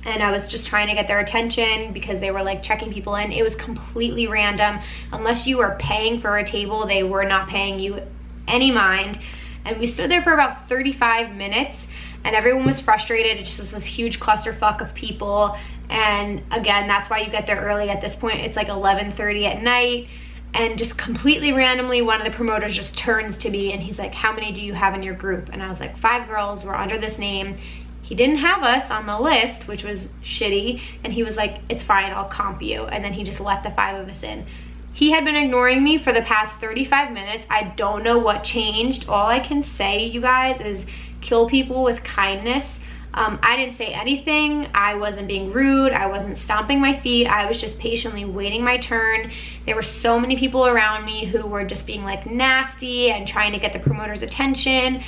Speaker 1: and I was just trying to get their attention because they were like checking people in. It was completely random. Unless you were paying for a table, they were not paying you any mind. And we stood there for about 35 minutes, and everyone was frustrated. It just was this huge clusterfuck of people. And again, that's why you get there early at this point. It's like 11:30 at night, and just completely randomly, one of the promoters just turns to me and he's like, how many do you have in your group? And I was like, 5 girls, we're under this name. He didn't have us on the list, which was shitty. And he was like, it's fine, I'll comp you. And then he just let the 5 of us in. He had been ignoring me for the past 35 minutes. I don't know what changed. All I can say, you guys, is kill people with kindness. I didn't say anything. I wasn't being rude. I wasn't stomping my feet. I was just patiently waiting my turn. There were so many people around me who were just being like nasty and trying to get the promoter's attention.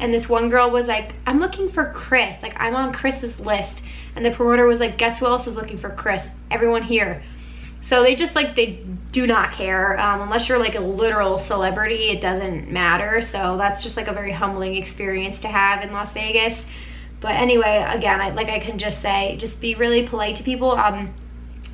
Speaker 1: and this one girl was like, I'm looking for Chris, like I'm on Chris's list. And the promoter was like, guess who else is looking for Chris? Everyone here. So they just like, they do not care. Unless you're like a literal celebrity, it doesn't matter. So that's just like a very humbling experience to have in Las Vegas. But anyway, again, I can just say, just be really polite to people.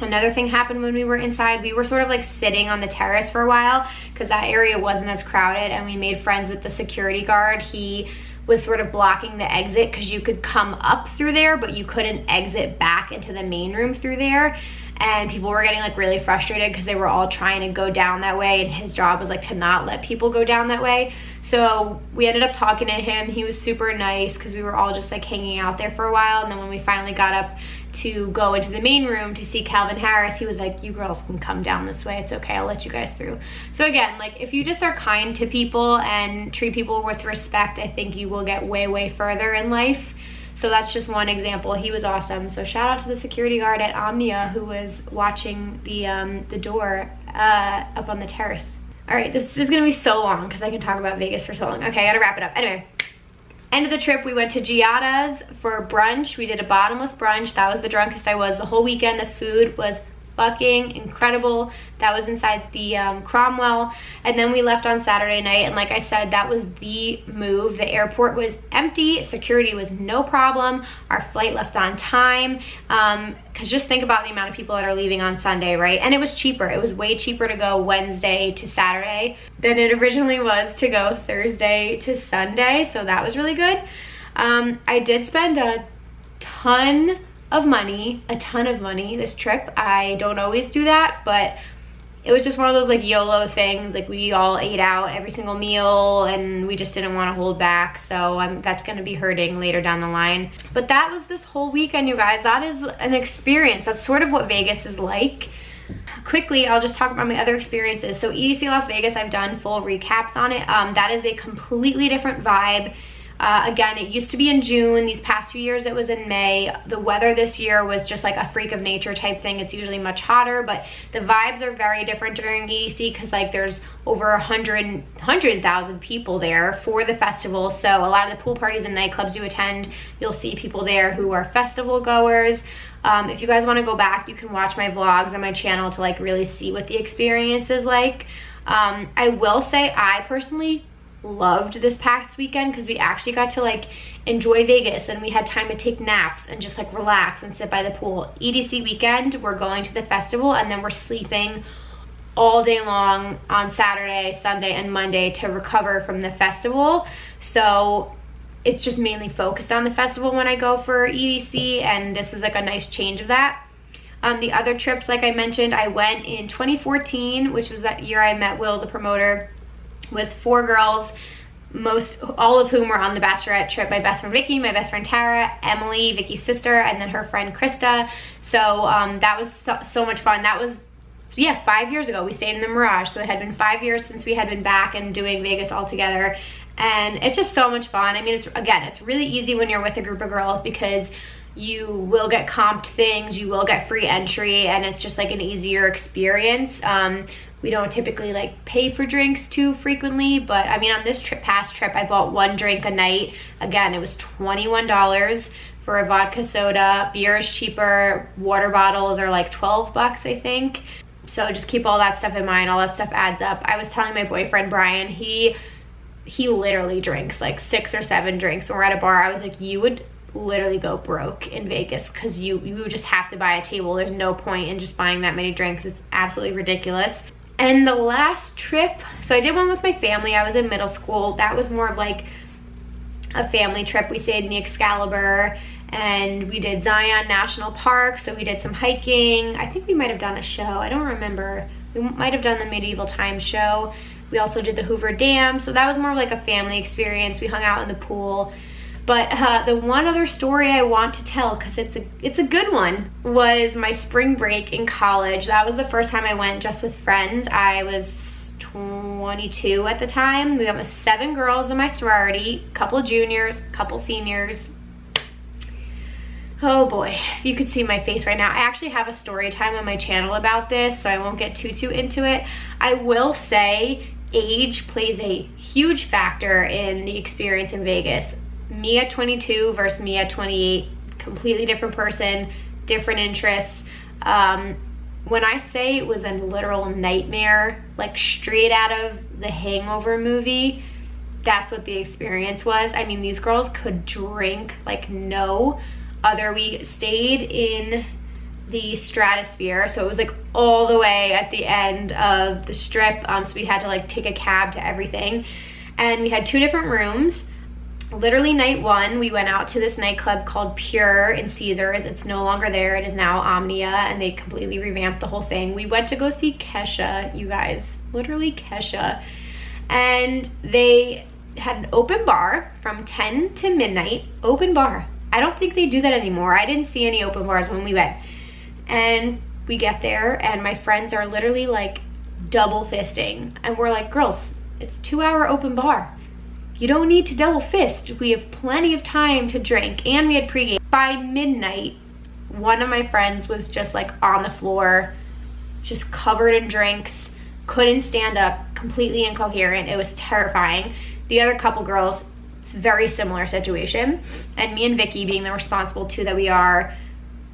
Speaker 1: Another thing happened when we were inside. We were sort of like sitting on the terrace for a while because that area wasn't as crowded, and we made friends with the security guard. He was sort of blocking the exit because you could come up through there, but you couldn't exit back into the main room through there. And people were getting like really frustrated because they were all trying to go down that way, and his job was like to not let people go down that way. So we ended up talking to him. He was super nice because we were all just like hanging out there for a while. And then when we finally got up to go into the main room to see Calvin Harris, he was like, you girls can come down this way, it's okay, I'll let you guys through. So again, like if you just are kind to people and treat people with respect, I think you will get way further in life. So that's just one example. He was awesome. So shout out to the security guard at Omnia who was watching the door up on the terrace. All right, this is gonna be so long because I can talk about Vegas for so long. Okay, I gotta wrap it up. Anyway, end of the trip, we went to Giada's for brunch. We did a bottomless brunch. That was the drunkest I was the whole weekend. The food was fucking incredible. That was inside the Cromwell. And then we left on Saturday night, and like I said, that was the move. The airport was empty, security was no problem, our flight left on time, because just think about the amount of people that are leaving on Sunday, right? And it was cheaper. It was way cheaper to go Wednesday to Saturday than it originally was to go Thursday to Sunday, so that was really good. I did spend a ton of money this trip. I don't always do that, but it was just one of those like YOLO things. Like we all ate out every single meal and we just didn't want to hold back, so that's going to be hurting later down the line. But that was this whole weekend, you guys. That is an experience. That's sort of what Vegas is like. Quickly, I'll just talk about my other experiences. So EDC Las Vegas, I've done full recaps on it. That is a completely different vibe. Again, it used to be in June. These past 2 years it was in May. The weather this year was just like a freak of nature type thing. It's usually much hotter, but the vibes are very different during EDC because like there's over 100,000 people there for the festival. So a lot of the pool parties and nightclubs you attend, you'll see people there who are festival goers. If you guys want to go back, you can watch my vlogs on my channel to like really see what the experience is like. I will say I personally loved this past weekend because we actually got to like enjoy Vegas, and we had time to take naps and just like relax and sit by the pool. EDC weekend, we're going to the festival and then we're sleeping all day long on Saturday, Sunday, and Monday to recover from the festival. So it's just mainly focused on the festival when I go for EDC, and this was like a nice change of that. The other trips, like I mentioned, I went in 2014, which was that year I met Will, the promoter, with 4 girls, all of whom were on the Bachelorette trip. My best friend Vicky, my best friend Tara, Emily, Vicky's sister, and then her friend Krista. So that was so much fun. That was, yeah, 5 years ago. We stayed in the Mirage, so it had been 5 years since we had been back and doing Vegas all together, and it's just so much fun. I mean, it's really easy when you're with a group of girls because you will get comped things, you will get free entry, and it's just like an easier experience. We don't typically like pay for drinks too frequently, but I mean on this past trip I bought 1 drink a night. Again, it was $21 for a vodka soda. Beer is cheaper, water bottles are like 12 bucks I think. So just keep all that stuff in mind. All that stuff adds up. I was telling my boyfriend Brian, he literally drinks like 6 or 7 drinks when we're at a bar. I was like, you would literally go broke in Vegas because you would just have to buy a table. There's no point in just buying that many drinks. It's absolutely ridiculous. And the last trip, so I did one with my family. I was in middle school. That was more of like a family trip. We stayed in the Excalibur and we did Zion National Park. So we did some hiking. I think we might have done a show. I don't remember. We might have done the Medieval Times show. We also did the Hoover Dam. So that was more of like a family experience. We hung out in the pool. But the one other story I want to tell, because it's a good one, was my spring break in college. That was the first time I went just with friends. I was 22 at the time. We went with 7 girls in my sorority, a couple juniors, a couple seniors. Oh boy, if you could see my face right now. I actually have a story time on my channel about this, so I won't get too into it. I will say age plays a huge factor in the experience in Vegas. Me at 22 versus me at 28, completely different person, different interests. When I say it was a literal nightmare, like straight out of the Hangover movie, that's what the experience was. I mean, these girls could drink like no other. We stayed in the Stratosphere, so it was like all the way at the end of the strip, so we had to like take a cab to everything, and we had 2 different rooms. Literally night 1, we went out to this nightclub called Pure in Caesars. It's no longer there, it is now Omnia, and they completely revamped the whole thing. We went to go see Kesha, you guys, literally Kesha, and they had an open bar from 10 to midnight, open bar. I don't think they do that anymore. I didn't see any open bars when we went. And we get there and my friends are literally like double fisting, and we're like, girls, it's 2-hour open bar. You don't need to double fist. We have plenty of time to drink, and we had pregame. By midnight, one of my friends was just like on the floor, just covered in drinks, couldn't stand up, completely incoherent. It was terrifying. The other couple girls, it's a very similar situation. And me and Vicky, being the responsible two that we are,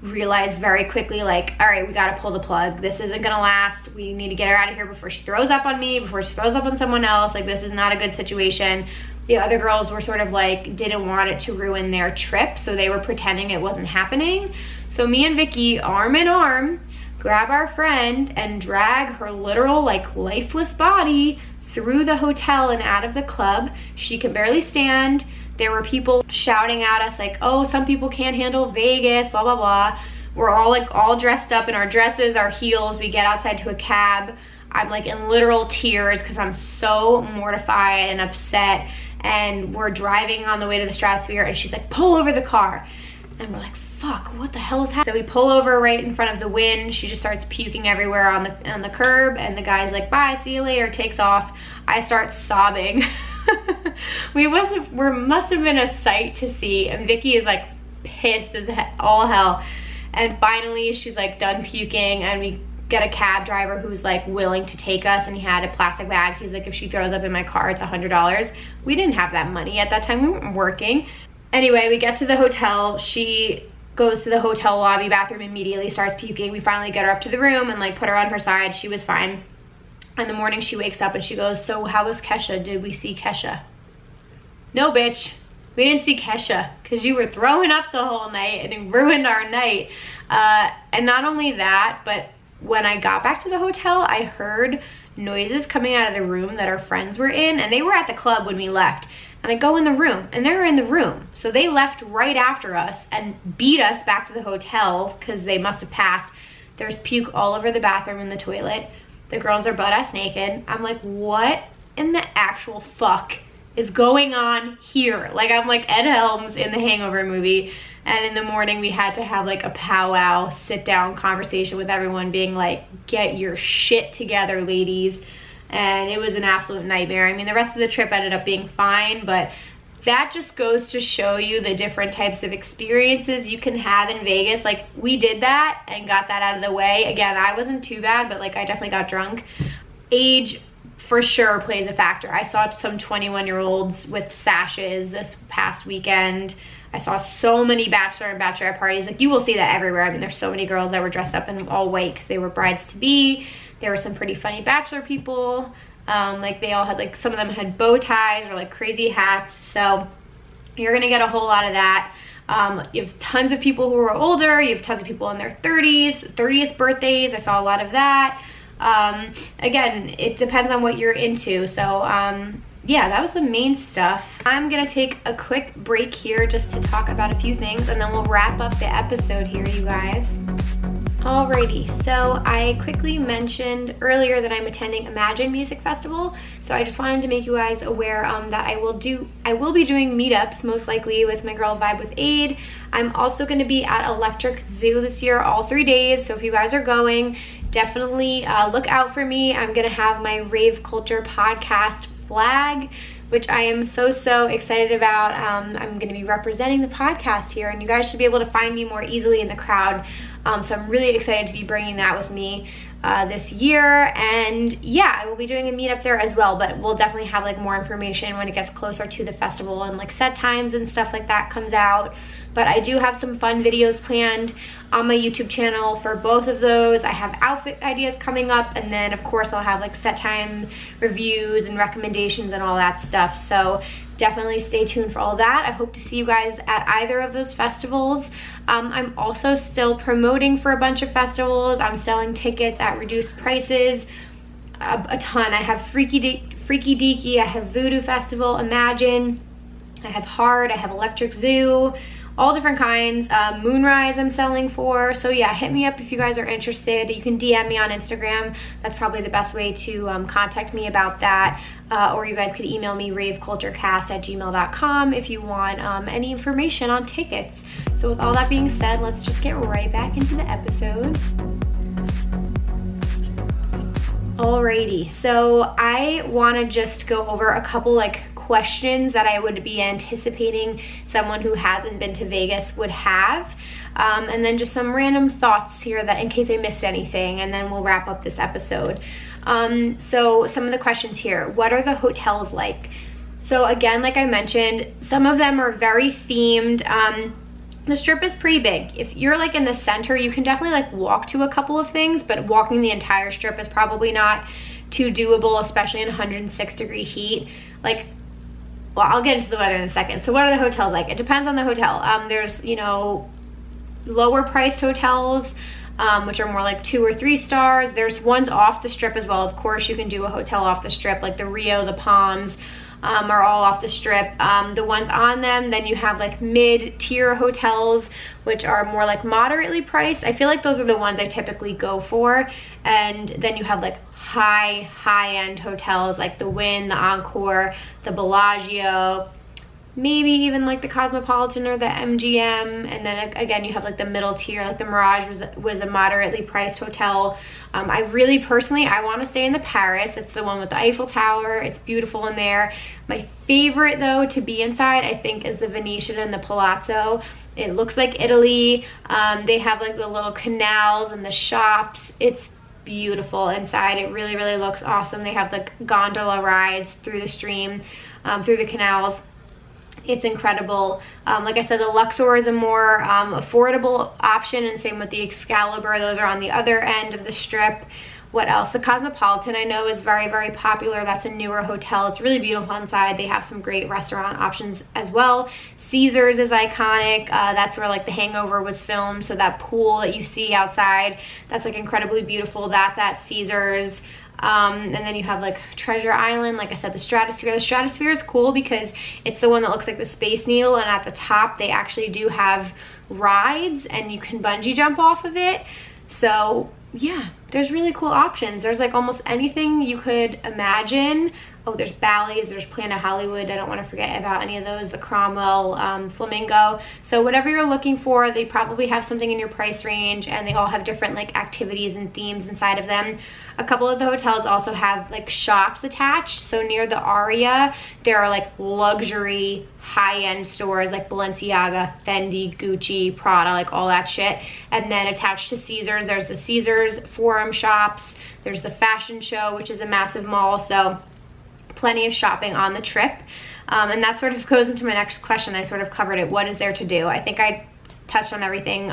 Speaker 1: realized very quickly, like, all right, we gotta pull the plug. This isn't gonna last. We need to get her out of here before she throws up on me, before she throws up on someone else. Like, this is not a good situation. The other girls were sort of like, didn't want it to ruin their trip, so they were pretending it wasn't happening. So me and Vicky, arm in arm, grab our friend and drag her literal, like, lifeless body through the hotel and out of the club. She could barely stand. There were people shouting at us like, oh, some people can't handle Vegas, blah, blah, blah. We're all like all dressed up in our dresses, our heels. We get outside to a cab. I'm like in literal tears because I'm so mortified and upset. And we're driving on the way to the Stratosphere, and she's like, pull over the car. And we're like, fuck, what the hell is happening? So we pull over right in front of the Wynn. She just starts puking everywhere on the curb, and the guy's like, bye, see you later, takes off. I start sobbing. We must have been a sight to see, and Vicky is like pissed as all hell. And finally she's like done puking, and we get a cab driver who's like willing to take us, and he had a plastic bag. He's like, if she throws up in my car, it's $100. We didn't have that money at that time. We weren't working. Anyway, we get to the hotel. She goes to the hotel lobby bathroom immediately, starts puking. We finally get her up to the room and like put her on her side. She was fine. In the morning she wakes up and she goes, so how was Kesha? Did we see Kesha? No, bitch, we didn't see Kesha because you were throwing up the whole night and it ruined our night. And not only that, but when I got back to the hotel, I heard noises coming out of the room that our friends were in, and they were at the club when we left. And I go in the room, and they were in the room. So they left right after us and beat us back to the hotel because they must have passed. There's puke all over the bathroom and the toilet. The girls are butt-ass naked. I'm like, what in the actual fuck is going on here? Like, I'm like Ed Helms in the Hangover movie. And in the morning, we had to have like a powwow, sit-down conversation with everyone being like, get your shit together, ladies. And it was an absolute nightmare. I mean, the rest of the trip ended up being fine, but that just goes to show you the different types of experiences you can have in Vegas. Like, we did that and got that out of the way. Again, I wasn't too bad, but like I definitely got drunk. Age for sure plays a factor. I saw some 21-year-olds with sashes this past weekend. I saw so many bachelor and bachelorette parties. Like, you will see that everywhere. I mean, there's so many girls that were dressed up in all white because they were brides-to-be. There were some pretty funny bachelor people. Like, they all had, like, some of them had bow ties or like crazy hats. So you're gonna get a whole lot of that. You have tons of people who are older. You have tons of people in their 30s, 30th birthdays. I saw a lot of that. Again, it depends on what you're into. So yeah, that was the main stuff. I'm gonna take a quick break here just to talk about a few things, and then we'll wrap up the episode here, you guys. Alrighty, so I quickly mentioned earlier that I'm attending Imagine Music Festival, so I just wanted to make you guys aware that I will be doing meetups, most likely with my girl Vibe with Aid. I'm also going to be at Electric Zoo this year, all 3 days, so if you guys are going, definitely look out for me. I'm going to have my Rave Culture podcast flag, which I am so excited about. I'm going to be representing the podcast here, and you guys should be able to find me more easily in the crowd. So I'm really excited to be bringing that with me. this year. And yeah, I will be doing a meetup there as well, but we'll definitely have like more information when it gets closer to the festival and like set times and stuff like that comes out. But I do have some fun videos planned on my YouTube channel for both of those. I have outfit ideas coming up, and then of course I'll have like set time reviews and recommendations and all that stuff. So definitely stay tuned for all that. I hope to see you guys at either of those festivals. I'm also still promoting for a bunch of festivals. I'm selling tickets at reduced prices, a ton. I have Freaky Deaky, I have Voodoo Festival, Imagine, I have Hard, I have Electric Zoo, all different kinds. Moonrise I'm selling for. So yeah, hit me up if you guys are interested. You can DM me on Instagram. That's probably the best way to contact me about that. Or you guys could email me raveculturecast@gmail.com if you want any information on tickets. So with all that being said, let's just get right back into the episode. Alrighty, so I want to just go over a couple like questions that I would be anticipating someone who hasn't been to Vegas would have, and then just some random thoughts here that in case I missed anything, and then we'll wrap up this episode. So some of the questions here: what are the hotels like? So again, like I mentioned, some of them are very themed. The Strip is pretty big. If you're like in the center, you can definitely like walk to a couple of things, but walking the entire Strip is probably not too doable, especially in 106-degree heat. Like, well, I'll get into the weather in a second. So what are the hotels like? It depends on the hotel. There's, you know, lower priced hotels, which are more like 2 or 3 stars. There's ones off the Strip as well. Of course, you can do a hotel off the Strip, like the Rio, the Palms, are all off the Strip. The ones on them, then you have like mid-tier hotels, which are more like moderately priced. I feel like those are the ones I typically go for. And then you have like high-end hotels like the Wynn, the Encore, the Bellagio, maybe even like the Cosmopolitan or the MGM. And then again, you have like the middle tier, like the Mirage was a moderately priced hotel. I really personally, I want to stay in the Paris. It's the one with the Eiffel Tower. It's beautiful in there. My favorite though to be inside, I think, is the Venetian and the Palazzo. It looks like Italy. They have like the little canals and the shops. It's beautiful inside. It really, really looks awesome. They have like gondola rides through the stream, through the canals. It's incredible. Like I said, the Luxor is a more affordable option, and same with the Excalibur. Those are on the other end of the Strip. What else? The Cosmopolitan I know is very, very popular. That's a newer hotel. It's really beautiful inside. They have some great restaurant options as well. Caesars is iconic. That's where like The Hangover was filmed. So that pool that you see outside, that's like incredibly beautiful. That's at Caesars. And then you have like Treasure Island, like I said, the Stratosphere. The Stratosphere is cool because it's the one that looks like the Space Needle, and at the top they actually do have rides and you can bungee jump off of it. So yeah, there's really cool options. There's like almost anything you could imagine. Oh, there's Bally's, there's Planet Hollywood. I don't want to forget about any of those. The Cromwell, Flamingo. So whatever you're looking for, they probably have something in your price range, and they all have different like activities and themes inside of them. A couple of the hotels also have like shops attached. So near the Aria, there are like luxury high-end stores like Balenciaga, Fendi, Gucci, Prada, like all that shit. And then attached to Caesars, there's the Caesars Forum shops. There's the Fashion Show, which is a massive mall. So plenty of shopping on the trip. And that sort of goes into my next question. I sort of covered it. What is there to do? I think I touched on everything.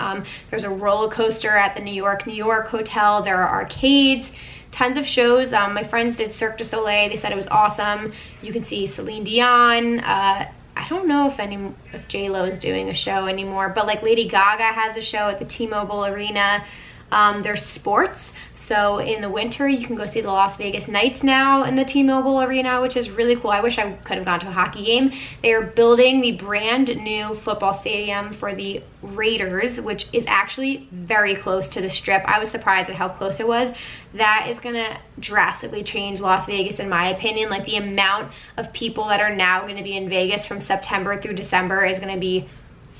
Speaker 1: There's a roller coaster at the New York Hotel. There are arcades, tons of shows. My friends did Cirque du Soleil. They said it was awesome. You can see Celine Dion. I don't know if J-Lo is doing a show anymore, but like Lady Gaga has a show at the T-Mobile Arena. There's sports. So in the winter, you can go see the Las Vegas Knights now in the T-Mobile Arena, which is really cool. I wish I could have gone to a hockey game. They are building the brand new football stadium for the Raiders, which is actually very close to the Strip. I was surprised at how close it was. That is gonna drastically change Las Vegas, in my opinion. Like the amount of people that are now gonna be in Vegas from September through December is gonna be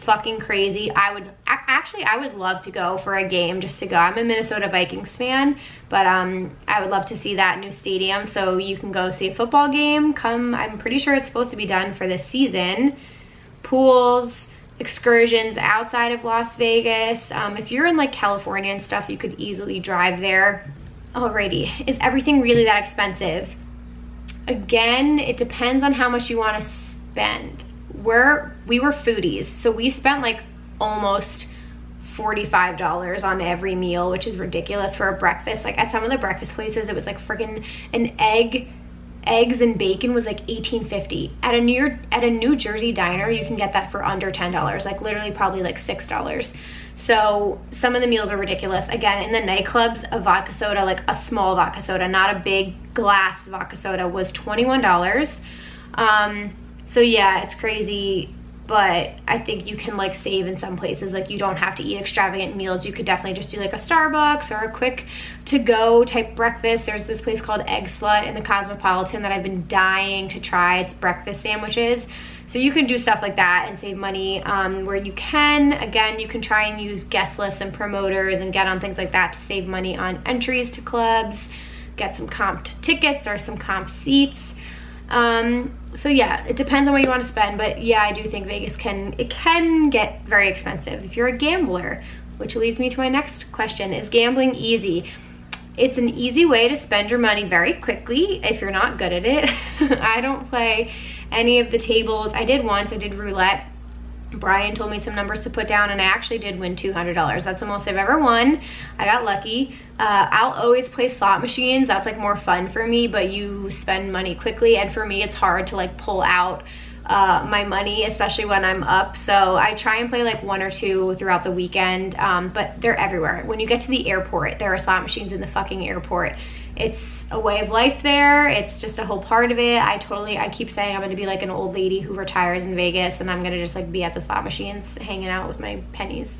Speaker 1: fucking crazy. I would love to go for a game, just to go. I'm a Minnesota Vikings fan, but I would love to see that new stadium, so you can go see a football game. I'm pretty sure it's supposed to be done for this season. Pools, excursions outside of Las Vegas. If you're in like California and stuff, you could easily drive there. Alrighty, is everything really that expensive? Again, it depends on how much you want to spend. We were foodies, so we spent like almost $45 on every meal, which is ridiculous for a breakfast. Like at some of the breakfast places, it was like freaking an eggs and bacon was like $18.50. At a New Jersey diner, you can get that for under $10, like literally probably like $6. So some of the meals are ridiculous. Again, in the nightclubs, a vodka soda, like a small vodka soda, not a big glass vodka soda, was $21. So yeah, it's crazy, but I think you can like save in some places. Like you don't have to eat extravagant meals. You could definitely just do like a Starbucks or a quick to-go type breakfast. There's this place called Egg Slut in the Cosmopolitan that I've been dying to try. It's breakfast sandwiches. So you can do stuff like that and save money where you can. Again, you can try and use guest lists and promoters and get on things like that to save money on entries to clubs, get some comped tickets or some comp seats. So yeah, it depends on what you want to spend, but yeah, I do think Vegas can get very expensive if you're a gambler, which leads me to my next question. Is gambling easy? It's an easy way to spend your money very quickly if you're not good at it. I don't play any of the tables. I did once, I did roulette. Brian told me some numbers to put down and I actually did win $200. That's the most I've ever won. I got lucky. I'll always play slot machines. That's like more fun for me, but you spend money quickly, and for me it's hard to like pull out my money, especially when I'm up. So I try and play like one or two throughout the weekend, but they're everywhere. When you get to the airport, there are slot machines in the fucking airport. It's a way of life there. It's just a whole part of it. I keep saying I'm gonna be like an old lady who retires in Vegas and I'm gonna just like be at the slot machines hanging out with my pennies.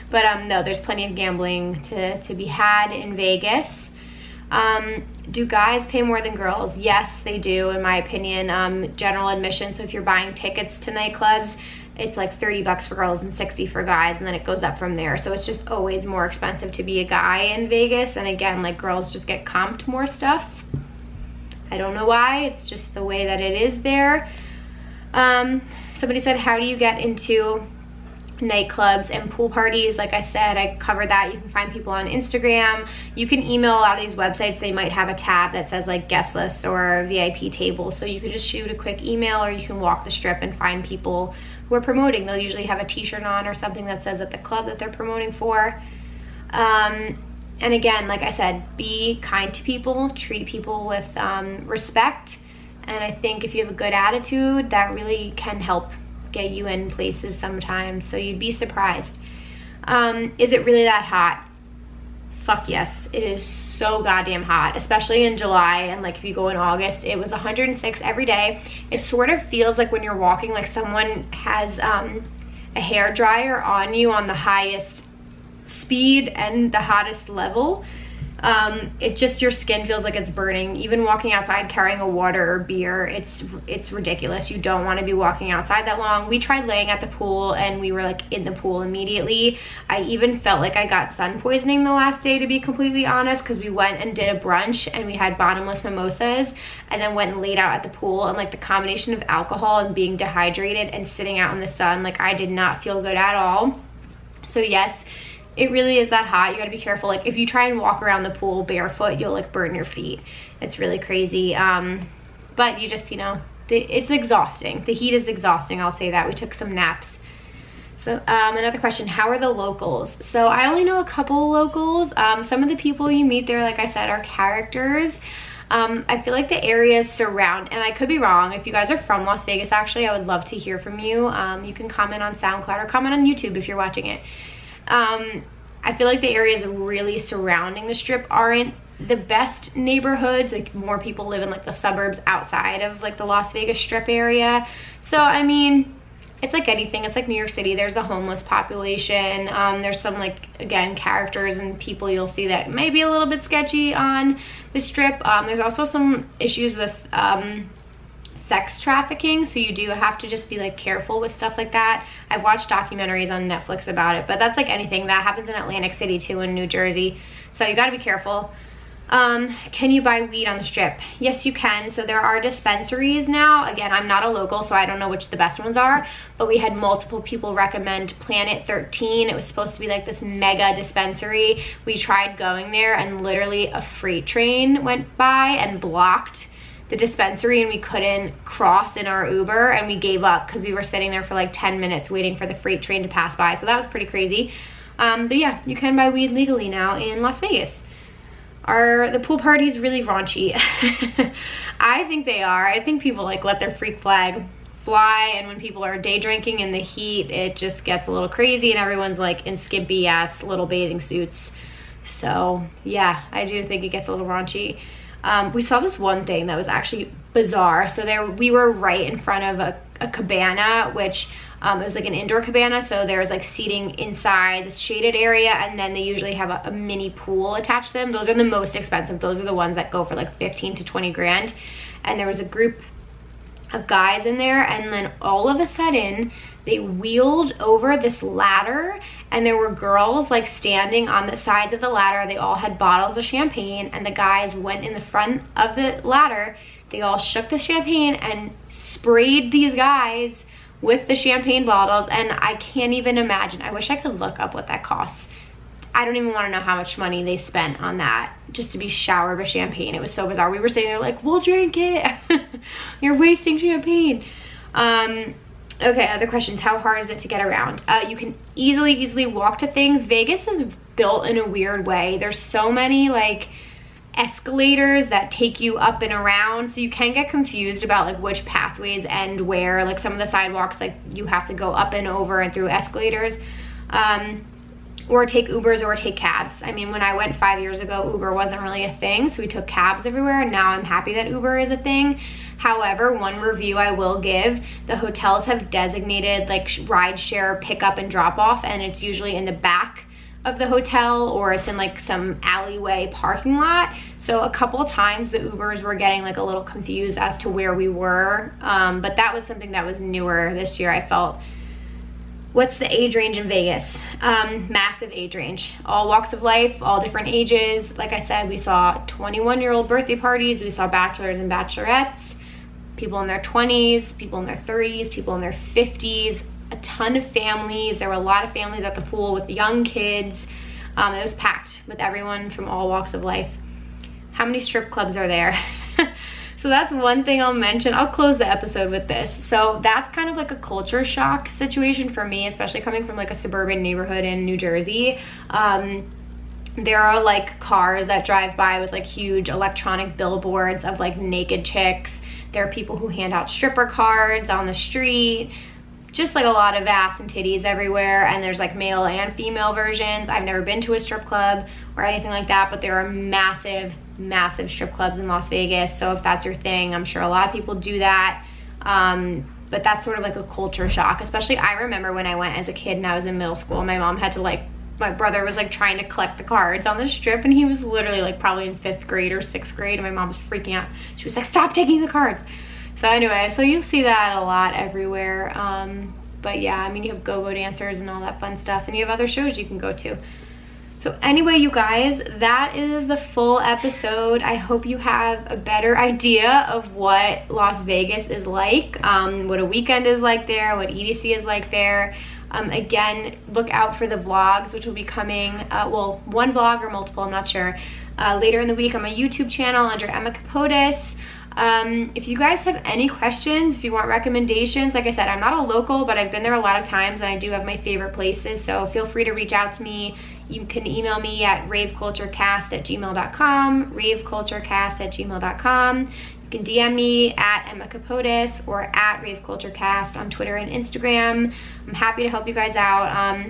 Speaker 1: But no, there's plenty of gambling to be had in Vegas. Do guys pay more than girls? Yes, they do, in my opinion. General admission, so if you're buying tickets to nightclubs, it's like $30 for girls and $60 for guys, and then it goes up from there. So it's just always more expensive to be a guy in Vegas. And again, like girls just get comped more stuff. I don't know why, it's just the way that it is there. Somebody said, how do you get into nightclubs and pool parties? Like I said, I covered that. You can find people on Instagram. You can email a lot of these websites. They might have a tab that says like guest lists or VIP tables, so you could just shoot a quick email, or you can walk the strip and find people who are promoting. They'll usually have a t-shirt on or something that says at the club that they're promoting for. And again, like I said, be kind to people, treat people with respect, and I think if you have a good attitude, that really can help get you in places sometimes. So you'd be surprised. Is it really that hot? Fuck yes, it is so goddamn hot, especially in July. And like if you go in August, it was 106 every day. It sort of feels like when you're walking, like someone has a hair dryer on you on the highest speed and the hottest level. It just, your skin feels like it's burning. Even walking outside carrying a water or beer, it's ridiculous. You don't want to be walking outside that long. We tried laying at the pool and we were like in the pool immediately. I even felt like I got sun poisoning the last day, to be completely honest, because we went and did a brunch and we had bottomless mimosas and then went and laid out at the pool, and like the combination of alcohol and being dehydrated and sitting out in the sun, like I did not feel good at all. So yes, it really is that hot. You gotta be careful. Like if you try and walk around the pool barefoot, you'll like burn your feet. It's really crazy. But you just, you know, it's exhausting. The heat is exhausting, I'll say that. We took some naps. So another question, how are the locals? So I only know a couple locals. Some of the people you meet there, like I said, are characters. I feel like the areas surround, and I could be wrong, if you guys are from Las Vegas, actually, I would love to hear from you. You can comment on SoundCloud or comment on YouTube if you're watching it. I feel like the areas really surrounding the strip aren't the best neighborhoods. Like more people live in like the suburbs outside of like the Las Vegas strip area. So I mean, it's like anything. It's like New York City. There's a homeless population. There's some like, again, characters and people you'll see that may be a little bit sketchy on the strip. There's also some issues with sex trafficking, so you do have to just be like careful with stuff like that. I've watched documentaries on Netflix about it, but that's like anything that happens in Atlantic City too, in New Jersey, so you got to be careful. Can you buy weed on the Strip? Yes, you can. So there are dispensaries now. Again, I'm not a local, so I don't know which the best ones are, but we had multiple people recommend Planet 13. It was supposed to be like this mega dispensary. We tried going there and literally a freight train went by and blocked the dispensary and we couldn't cross in our Uber, and we gave up because we were sitting there for like 10 minutes waiting for the freight train to pass by. So that was pretty crazy. But yeah, you can buy weed legally now in Las Vegas. Are the pool parties really raunchy? I think they are. I think people like let their freak flag fly, and when people are day drinking in the heat, it just gets a little crazy and everyone's like in skimpy ass little bathing suits. So yeah, I do think it gets a little raunchy. We saw this one thing that was actually bizarre. So we were right in front of a cabana, which it was like an indoor cabana, so there's like seating inside this shaded area, and then they usually have a mini pool attached to them. Those are the most expensive. Those are the ones that go for like 15 to 20 grand. And there was a group of guys in there, and then all of a sudden they wheeled over this ladder, and there were girls like standing on the sides of the ladder. They all had bottles of champagne, and the guys went in the front of the ladder. They all shook the champagne and sprayed these guys with the champagne bottles, and I can't even imagine. I wish I could look up what that costs. I don't even want to know how much money they spent on that just to be showered with champagne. It was so bizarre. We were sitting there like, we'll drink it. You're wasting champagne. Okay, other questions. How hard is it to get around? You can easily walk to things. Vegas is built in a weird way. There's so many like escalators that take you up and around, so you can get confused about like which pathways end where. Like some of the sidewalks, like you have to go up and over and through escalators, or take Ubers or take cabs. I mean, when I went 5 years ago, Uber wasn't really a thing, so we took cabs everywhere, and now I'm happy that Uber is a thing. However, one review I will give, the hotels have designated like ride share pickup and drop off, and it's usually in the back of the hotel, or it's in like some alleyway parking lot. So a couple times the Ubers were getting like a little confused as to where we were, but that was something that was newer this year, I felt. What's the age range in Vegas? Massive age range. All walks of life, all different ages. Like I said, we saw 21-year-old birthday parties, we saw bachelors and bachelorettes, people in their 20s, people in their 30s, people in their 50s, a ton of families. There were a lot of families at the pool with young kids. It was packed with everyone from all walks of life. How many strip clubs are there? So that's one thing I'll mention. I'll close the episode with this. So that's kind of like a culture shock situation for me, especially coming from like a suburban neighborhood in New Jersey. There are like cars that drive by with like huge electronic billboards of like naked chicks. There are people who hand out stripper cards on the street. Just like a lot of ass and titties everywhere, and there's like male and female versions. I've never been to a strip club or anything like that, but there are massive strip clubs in Las Vegas. So if that's your thing, I'm sure a lot of people do that. But that's sort of like a culture shock. Especially I remember when I went as a kid and I was in middle school, my mom had to like, my brother was like trying to collect the cards on the strip, and he was literally like probably in 5th grade or 6th grade, and my mom was freaking out. She was like, stop taking the cards. So anyway, so you'll see that a lot everywhere. But yeah, I mean, you have go-go dancers and all that fun stuff, and you have other shows you can go to. So anyway, you guys, that is the full episode. I hope you have a better idea of what Las Vegas is like, what a weekend is like there, what EDC is like there. Again, look out for the vlogs, which will be coming, well, one vlog or multiple, I'm not sure, later in the week on my YouTube channel under Emma Kapotes. If you guys have any questions, if you want recommendations, like I said, I'm not a local, but I've been there a lot of times, and I do have my favorite places, so feel free to reach out to me. You can email me at raveculturecast@gmail.com, raveculturecast@gmail.com. You can DM me at Emma Kapotes or at raveculturecast on Twitter and Instagram. I'm happy to help you guys out.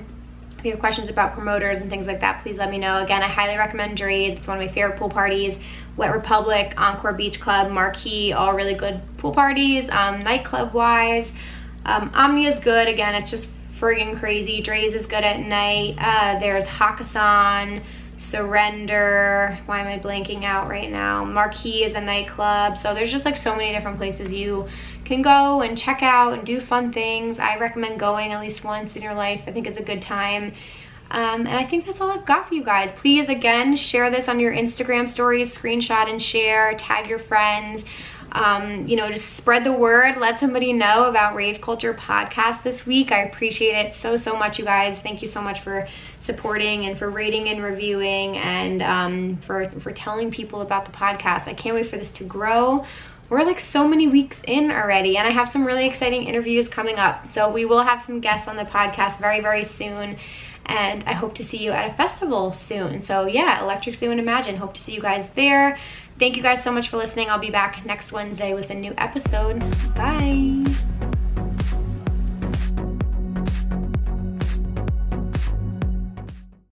Speaker 1: If you have questions about promoters and things like that, please let me know. Again, I highly recommend Dre's. It's one of my favorite pool parties. Wet Republic, Encore Beach Club, Marquee, all really good pool parties. Nightclub wise, Omnia's good. Again, it's just friggin' crazy. Dre's is good at night. There's Hakkasan, Surrender. Why am I blanking out right now? Marquee is a nightclub. So there's just like so many different places you can go and check out and do fun things. I recommend going at least once in your life. I think it's a good time. And I think that's all I've got for you guys. Please, again, share this on your Instagram stories, screenshot and share, tag your friends. You know, just spread the word, let somebody know about Rave Culture Podcast this week. I appreciate it so much, you guys. Thank you so much for supporting and for rating and reviewing, and for telling people about the podcast. I can't wait for this to grow. We're like so many weeks in already, and I have some really exciting interviews coming up. So we will have some guests on the podcast very soon, and I hope to see you at a festival soon. So yeah, Electric Zoo and Imagine, hope to see you guys there. Thank you guys so much for listening. I'll be back next Wednesday with a new episode. Bye.